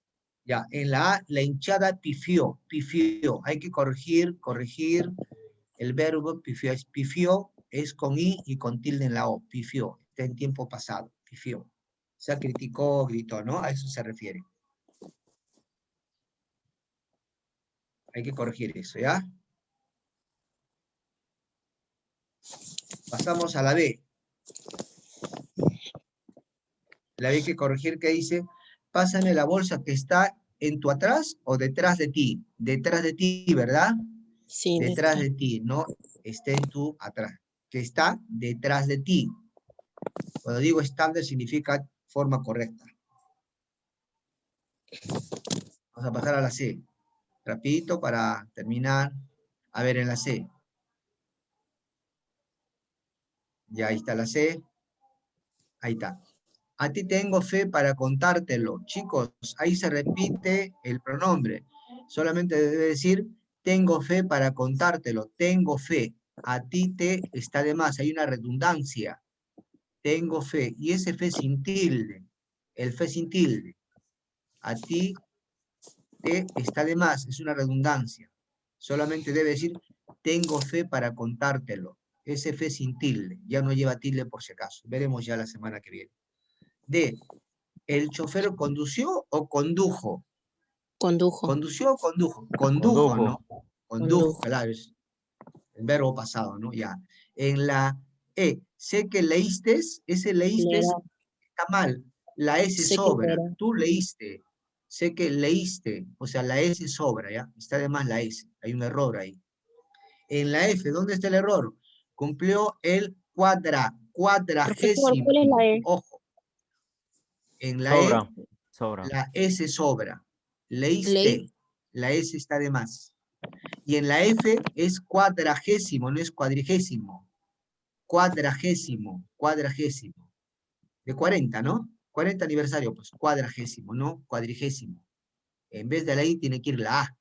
ya, en la A, la hinchada pifió, pifió. Hay que corregir, corregir. El verbo pifió es con I y con tilde en la O, pifió. Está en tiempo pasado, pifió. O sea, criticó, gritó, ¿no? A eso se refiere. Hay que corregir eso, ¿ya? Pasamos a la B. La B hay que corregir, que dice, pásame la bolsa que está en tu atrás o detrás de ti. Detrás de ti, ¿verdad? Sí, Detrás de ti, no esté en tu atrás. Que está detrás de ti. Cuando digo estándar significa forma correcta. Vamos a pasar a la C. Rapidito para terminar. A ver, en la C. Ya ahí está la C. Ahí está. A ti tengo fe para contártelo. Chicos, ahí se repite el pronombre. Solamente debe decir, tengo fe para contártelo. Tengo fe. A ti te está de más. Hay una redundancia. Tengo fe. Y ese fe sin tilde. El fe sin tilde. A ti te está de más. Es una redundancia. Solamente debe decir, tengo fe para contártelo. Ese fe sin tilde. Ya no lleva tilde por si acaso. Veremos ya la semana que viene. D. ¿El chofer condució o condujo? condujo. ¿Condució o condujo? Condujo, ¿no? Condujo, Condujo. claro, es el verbo pasado, ¿no? Ya. En la E, sé que leíste, ese leíste Leerá. está mal. La S Sé que sobra. leerá. Tú leíste. Sé que leíste. O sea, la S sobra, ¿ya? Está de más la S. Hay un error ahí. En la F, ¿dónde está el error? Cumplió el Profesor, cuadragésimo. ¿cuál es la E? Ojo. En la E, Sobra. Sobra. la S sobra. Leí. Leíste, la S está de más. Y en la F es cuadragésimo, no es cuadrigésimo. Cuadragésimo, cuadragésimo. De 40, ¿no? 40 aniversario, pues cuadragésimo, no cuadrigésimo. En vez de la I tiene que ir la A.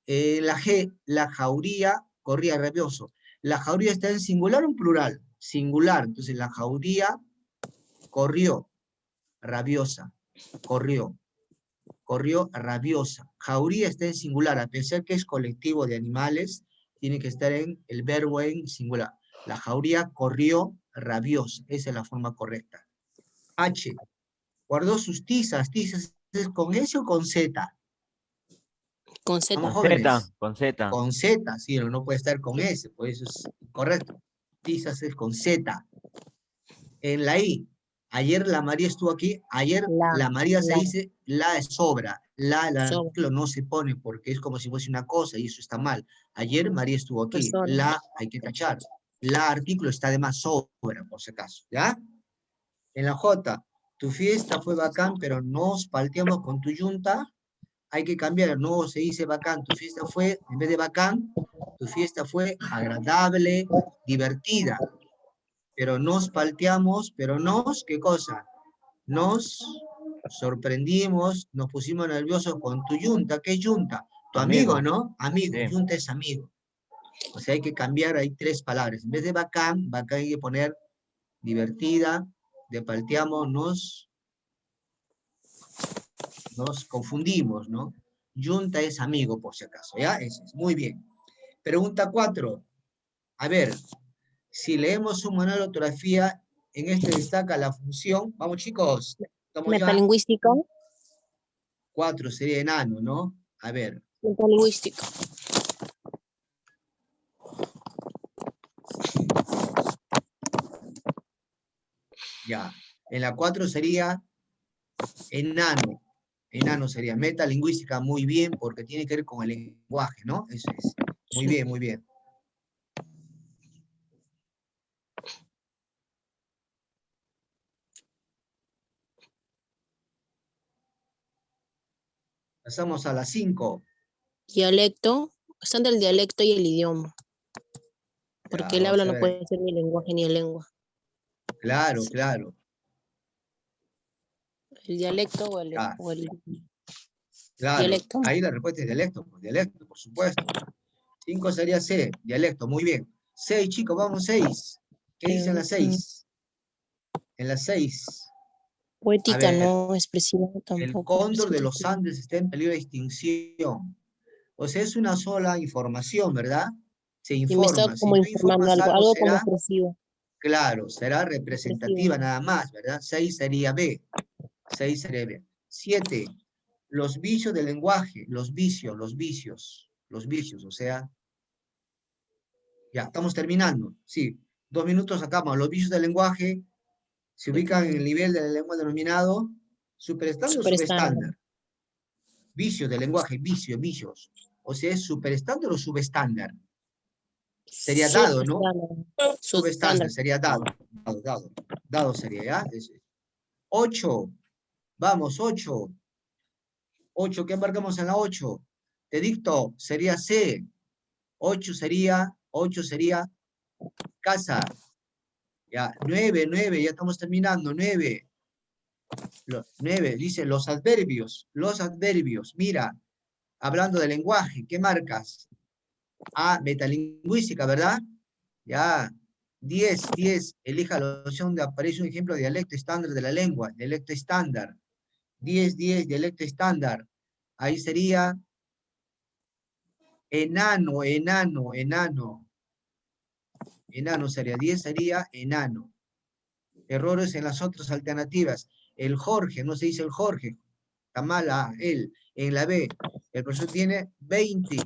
La G, la jauría corría rabioso. La jauría está en singular o en plural. Singular, entonces la jauría corrió rabiosa. Corrió. Corrió rabiosa. Jauría está en singular, a pesar que es colectivo de animales, tiene que estar en el verbo en singular. La jauría corrió rabiosa, esa es la forma correcta. H, guardó sus tizas. ¿Tizas es con S o con Z? Con Vamos Z. Con Z. jóvenes. Con Z. Con Z, sí, no puede estar con S, por eso es incorrecto. Tizas es con Z. En la I, ayer la María estuvo aquí, ayer la María se La. dice la es sobra, el Sobra. artículo no se pone porque es como si fuese una cosa y eso está mal. Ayer María estuvo aquí, Persona. la hay que tachar. La artículo está de más sobra, por si acaso, ¿ya? En la J, tu fiesta fue bacán, pero nos palteamos con tu yunta, hay que cambiar, no se dice bacán, tu fiesta fue, en vez de bacán, tu fiesta fue agradable, divertida, pero nos palteamos, pero nos, ¿qué cosa? Nos sorprendimos, nos pusimos nerviosos con tu yunta. ¿Qué es yunta? Tu amigo, Amigo. ¿no? Amigo, Sí. yunta es amigo. O sea, hay que cambiar ahí 3 palabras. En vez de bacán, bacán hay que poner divertida, de palteamos, nos confundimos, ¿no? Yunta es amigo, por si acaso, ¿ya? Eso es, muy bien. Pregunta 4. A ver, si leemos un manual de ortografía, en este destaca la función. Vamos, chicos, estamos ya. Metalingüística. 4 sería enano, ¿no? A ver, Metalingüística. ya. En la 4 sería enano. Enano sería metalingüística, muy bien, porque tiene que ver con el lenguaje, ¿no? Eso es. Muy bien, muy bien. Pasamos a la 5. Dialecto. Están del dialecto y el idioma. Porque el Vamos habla a no ver. puede ser ni lenguaje ni lengua. Claro, claro. ¿El dialecto o el, Ya. o el Claro, dialecto? ahí la respuesta es dialecto, por supuesto. 5 sería C, dialecto, muy bien. 6, chicos, vamos, 6. ¿Qué dice en la 6? En la 6. A Poética, ver, no expresiva el tampoco. cóndor de los Expresiva. Andes está en peligro de extinción. O sea, es una sola información, ¿verdad? Se Y me está informa. Si como tú informando informas algo, algo, algo como será, expresivo. claro, será Expresivo. representativa nada más, ¿verdad? 6 sería B. 6 sería B. 7. Los vicios del lenguaje, los vicios, o sea, ya, estamos terminando. Sí, 2 minutos acabamos. Los vicios del lenguaje se ubican en el nivel del lenguaje denominado superestándar o Superestándar. subestándar. Vicios del lenguaje, vicios. O sea, ¿es superestándar o subestándar? Sería dado, ¿no? Subestándar. Subestándar, Subestándar. sería dado. Dado sería, ¿ya? 8. Vamos, 8. 8, ¿qué marcamos en la 8? Te dicto, sería C. 8 sería casa. Ya, 9, ya estamos terminando, 9. 9, dice los adverbios. Mira, hablando de lenguaje, ¿qué marcas? Metalingüística, ¿verdad? Ya. 10, elija la opción de aparece un ejemplo de dialecto estándar de la lengua, dialecto estándar. 10, dialecto estándar. Ahí sería enano. Enano sería, 10 sería enano. Errores en las otras alternativas. El Jorge, no se dice el Jorge, está mala él. En la B, el profesor tiene 20,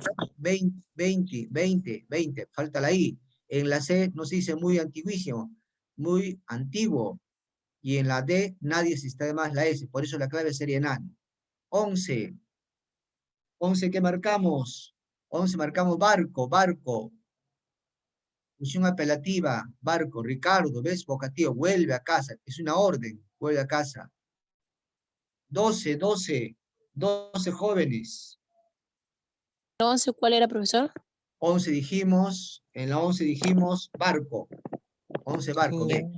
falta la I. En la C no se dice muy antiguísimo, muy antiguo. Y en la D nadie se está de más la S, por eso la clave sería enano. 11, ¿qué marcamos? 11 marcamos barco. Función apelativa, barco, Ricardo, ¿ves? Vocativo, vuelve a casa, es una orden, vuelve a casa. 12 jóvenes. Entonces, ¿cuál era, profesor? 11 dijimos, en la 11 dijimos barco. 11 barco, Ya. B.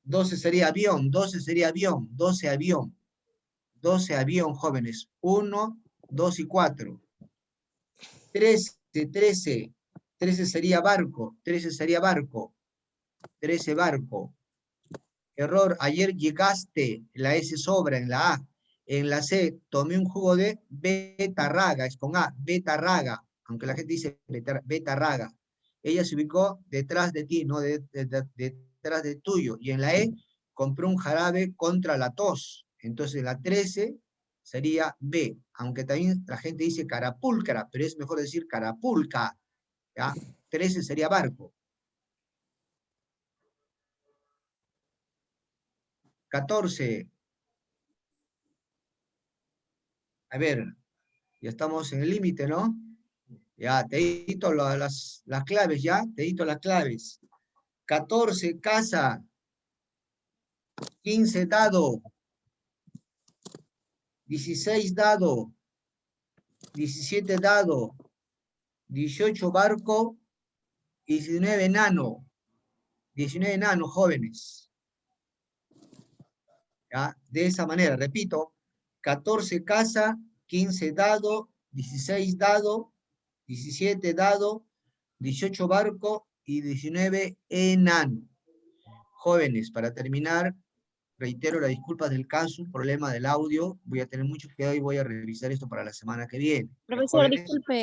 12 sería avión, 12 avión, jóvenes. 1, 2 y 4. 13 sería barco, 13 barco. Error, ayer llegaste, la S sobra en la A. En la C, tomé un jugo de betarraga, es con A, betarraga, aunque la gente dice betarraga. Ella se ubicó detrás de ti, no detrás de tuyo. Y en la E, compró un jarabe contra la tos. Entonces la 13 sería B, aunque también la gente dice carapulcra, pero es mejor decir carapulca. ¿Ya? 13 sería barco. 14. A ver, ya estamos en el límite, ¿no? Ya, te edito las claves, ¿ya? Te edito las claves. 14, casa. 15, dado. 16, dado. 17, dado. 18, barco. 19, enano. 19, enano, jóvenes. ¿Ya? De esa manera, repito. 14, casa. 15, dado. 16, dado. 17, dado. 18, barco. Y 19, enano. Jóvenes, para terminar, reitero las disculpas del caso, un problema del audio. Voy a tener mucho cuidado y voy a revisar esto para la semana que viene. Profesor, Jóvenes. disculpe.